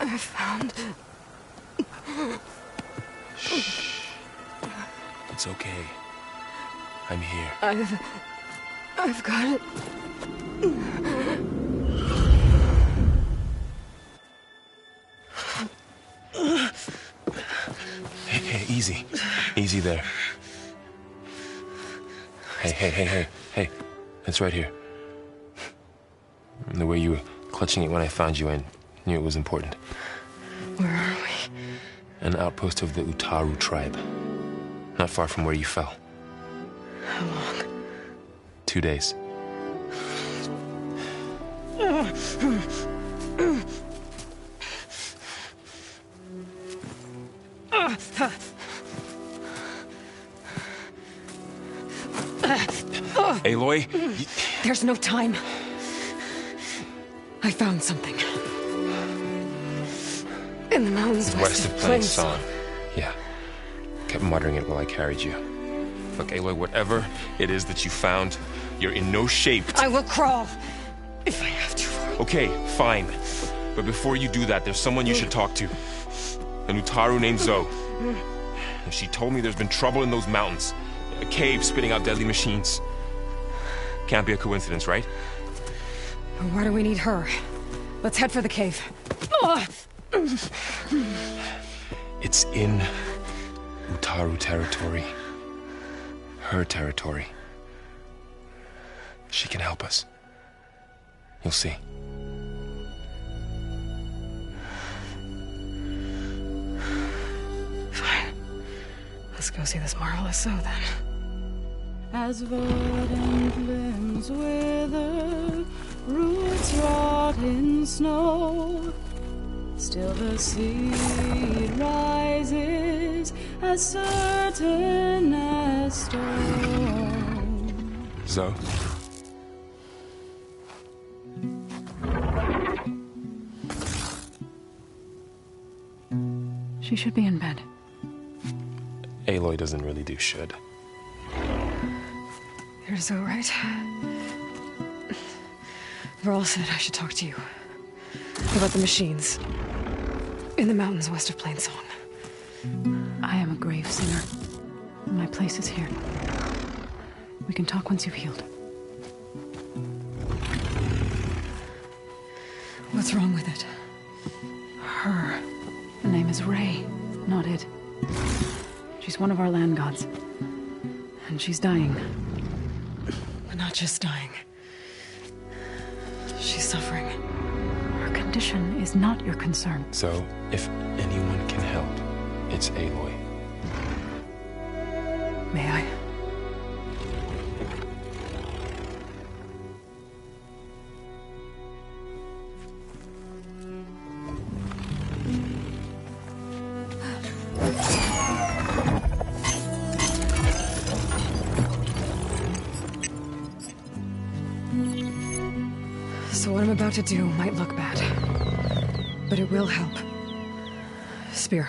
I found... Shh. It's okay. I'm here. I've got it. Hey, easy. Easy there. Hey. It's right here. The way you were clutching it when I found you, I knew it was important. Where are we? An outpost of the Utaru tribe. Not far from where you fell. How long? 2 days. Aloy? There's no time. I found something. In the mountains west of Plainsong. Yeah. Kept muttering it while I carried you. Look, Aloy, whatever it is that you found, you're in no shape to... I will crawl, if I have to. Okay, fine. But before you do that, there's someone you should talk to. An Utaru named Zoe. And she told me there's been trouble in those mountains. A cave spitting out deadly machines. Can't be a coincidence, right? Why do we need her? Let's head for the cave. It's in Utaru territory. Her territory. She can help us. You'll see. Fine. Let's go see this marvelous Zoe then. As verdant limbs wither, roots rot in snow, still the seed rises as certain as stone. Zoe? She should be in bed. Aloy doesn't really do should. You're so right. Varl said I should talk to you about the machines in the mountains west of Plainsong. I am a grave singer. My place is here. We can talk once you've healed. What's wrong with it? Her. The name is Ray, not it. She's one of our land gods. And she's dying. But not just dying. She's suffering. Her condition is not your concern. So, if anyone can help, it's Aloy. May I? about to do might look bad, but it will help. Spear.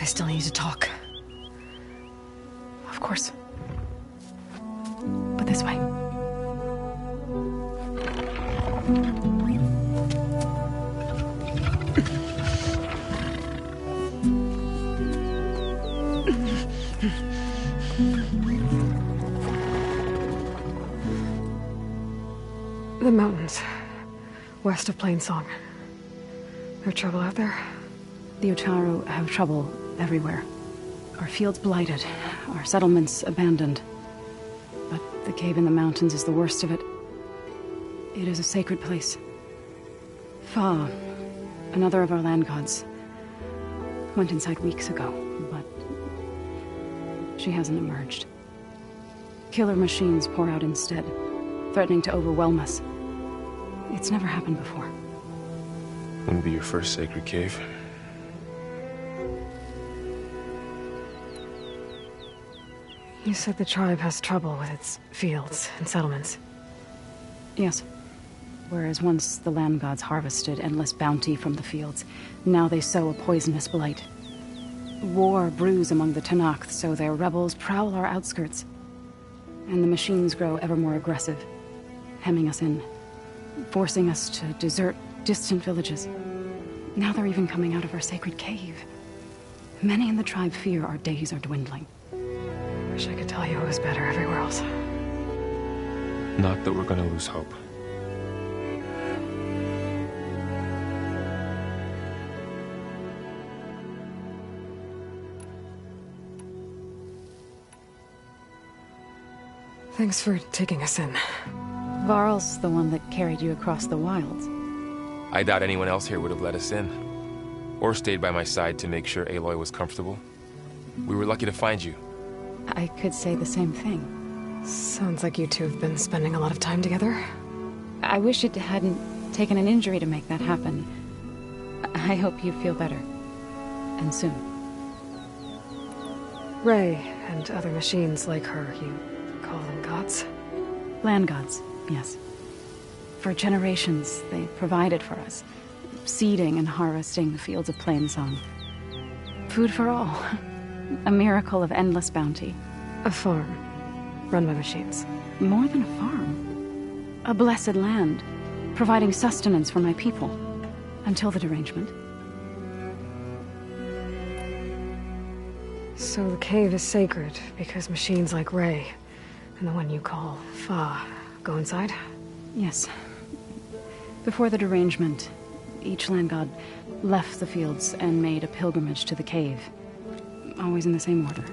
I still need to talk. Of course. But this way. The mountains, west of Plainsong. No trouble out there? The Utaru have trouble everywhere. Our fields blighted, our settlements abandoned. But the cave in the mountains is the worst of it. It is a sacred place. Fa, another of our land gods, went inside weeks ago, but she hasn't emerged. Killer machines pour out instead, threatening to overwhelm us. It's never happened before. Wouldn't be your first sacred cave. You said the tribe has trouble with its fields and settlements. Yes. Whereas once the land gods harvested endless bounty from the fields, now they sow a poisonous blight. War brews among the Tenakth, so their rebels prowl our outskirts. And the machines grow ever more aggressive, hemming us in, forcing us to desert distant villages. Now they're even coming out of our sacred cave. Many in the tribe fear our days are dwindling. Wish I could tell you it was better everywhere else. Not that we're gonna lose hope. Thanks for taking us in. Varl's the one that carried you across the wilds. I doubt anyone else here would have let us in. Or stayed by my side to make sure Aloy was comfortable. We were lucky to find you. I could say the same thing. Sounds like you two have been spending a lot of time together. I wish it hadn't taken an injury to make that happen. I hope you feel better. And soon. Ray and other machines like her, you call them gods? Land gods, yes. For generations, they provided for us, seeding and harvesting the fields of Plainsong. Food for all. A miracle of endless bounty. A farm, run by machines. More than a farm. A blessed land, providing sustenance for my people. Until the derangement. So the cave is sacred because machines like Ray, and the one you call Fa, go inside? Yes. Before the derangement, each land god left the fields and made a pilgrimage to the cave. Always in the same order.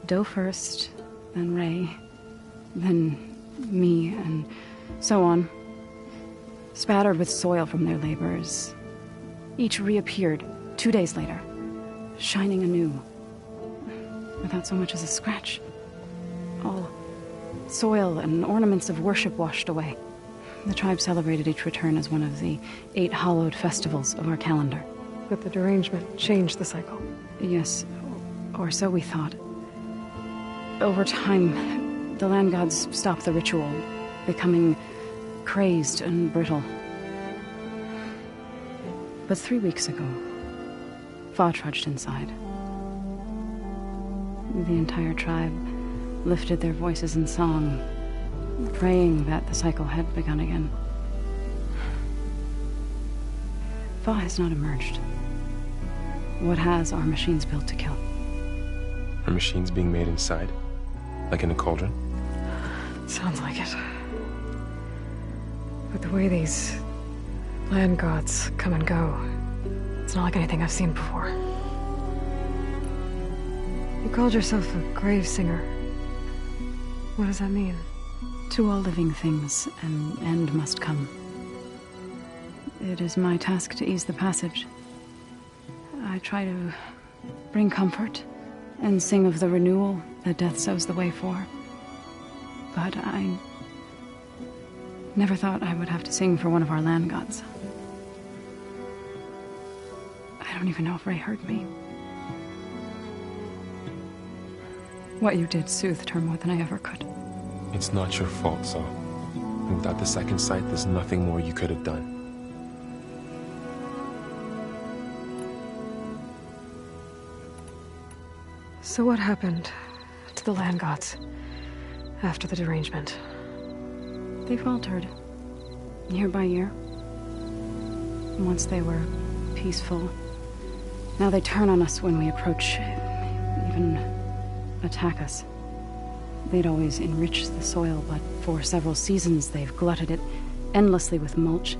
Do first, then Ray, then me, and so on. Spattered with soil from their labors. Each reappeared 2 days later, shining anew. Without so much as a scratch. All soil and ornaments of worship washed away. The tribe celebrated each return as one of the 8 hallowed festivals of our calendar. But the derangement changed the cycle. Yes, or so we thought. Over time, the land gods stopped the ritual, becoming crazed and brittle. But 3 weeks ago, Fa trudged inside. The entire tribe lifted their voices in song, praying that the cycle had begun again. Fa has not emerged. What has are machines built to kill? Are machines being made inside? Like in a cauldron? Sounds like it. But the way these land gods come and go, it's not like anything I've seen before. You called yourself a grave singer. What does that mean? To all living things, an end must come. It is my task to ease the passage. I try to bring comfort and sing of the renewal that death sows the way for. But I never thought I would have to sing for one of our land gods. I don't even know if Ray heard me. What you did soothed her more than I ever could. It's not your fault, so. And without the second sight, there's nothing more you could have done. So what happened to the land gods after the derangement? They faltered, year by year. Once they were peaceful. Now they turn on us when we approach, even attack us. They'd always enriched the soil, but for several seasons they've glutted it endlessly with mulch.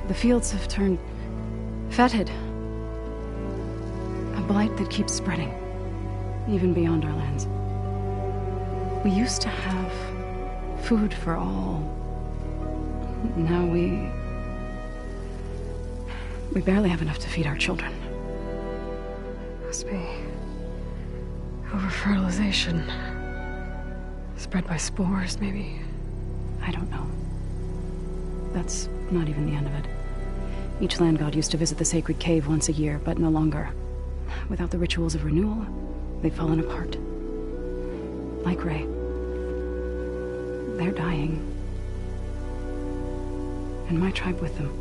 The fields have turned fetid. A blight that keeps spreading, even beyond our lands. We used to have food for all. Now we barely have enough to feed our children. Must be over-fertilization. Spread by spores, maybe? I don't know. That's not even the end of it. Each land god used to visit the sacred cave once a year, but no longer. Without the rituals of renewal, they've fallen apart. Like Ray. They're dying. And my tribe with them.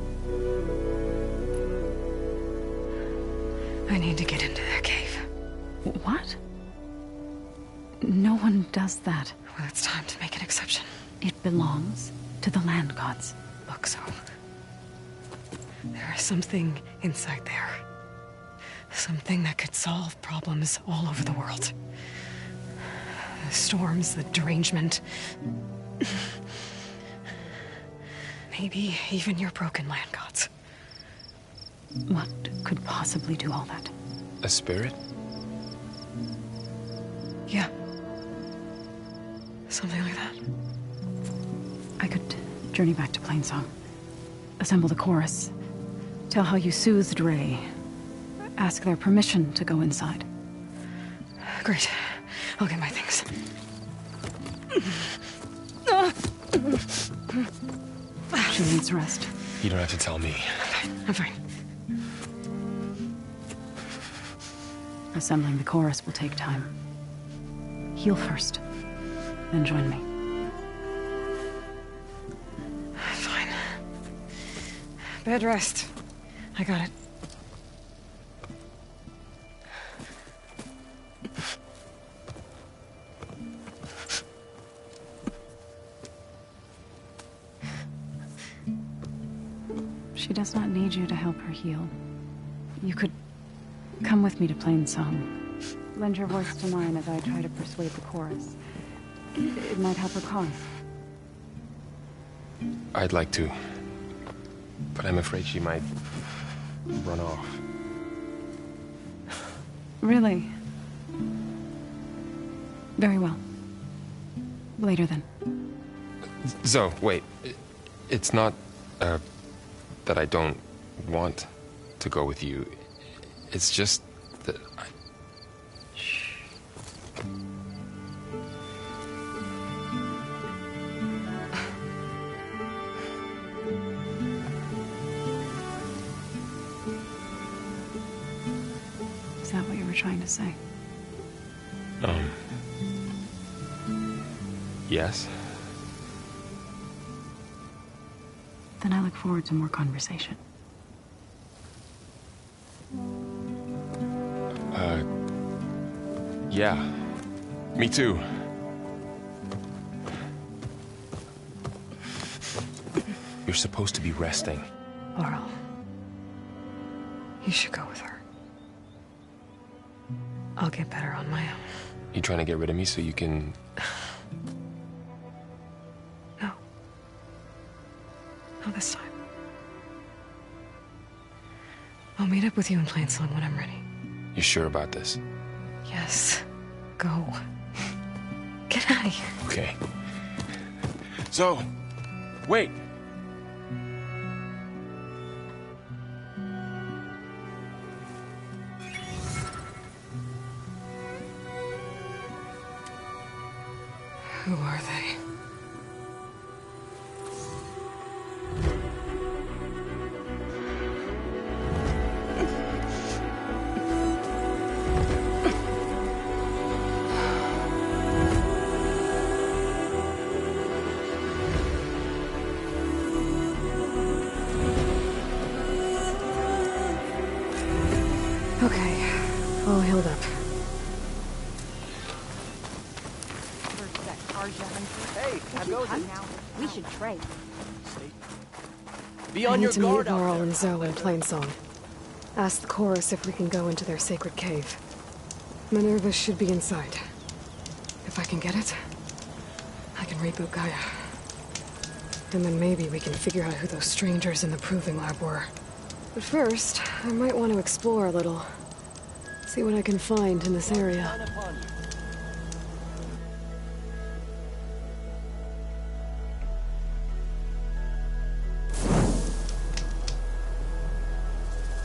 I need to get into their cave. What? No one does that. Well, it's time to make an exception. It belongs to the land gods. Look, so there is something inside there. Something that could solve problems all over the world. The storms, the derangement. Maybe even your broken land gods. What could possibly do all that? A spirit? Yeah. Something like that. I could journey back to Plainsong. Assemble the chorus. Tell how you soothed Ray. Ask their permission to go inside. Great. I'll get my things. She needs rest. You don't have to tell me. I'm fine. Assembling the chorus will take time. Heal first, then join me. Fine. Bed rest. I got it. She does not need you to help her heal. You could come with me to Plainsong. Lend your voice to mine as I try to persuade the chorus. It might help her cause. I'd like to. But I'm afraid she might run off. Really? Very well. Later then. Zoe, wait. It's not, that I don't want to go with you. It's just that I... Shh. Is that what you were trying to say? Yes? Then I look forward to more conversation. Yeah. Me too. You're supposed to be resting. Laurel, you should go with her. I'll get better on my own. You trying to get rid of me so you can... No. Not this time. I'll meet up with you in Plainsong when I'm ready. You sure about this? Yes. Go. Get out of here. Okay. So, wait. Who are they? Okay, all healed up. Hey, how goes it? We should trade. Be I on need your to meet guard out Laurel there. and Zoe in Plainsong. Ask the chorus if we can go into their sacred cave. Minerva should be inside. If I can get it, I can reboot Gaia. And then maybe we can figure out who those strangers in the proving lab were. But first, I might want to explore a little. See what I can find in this area.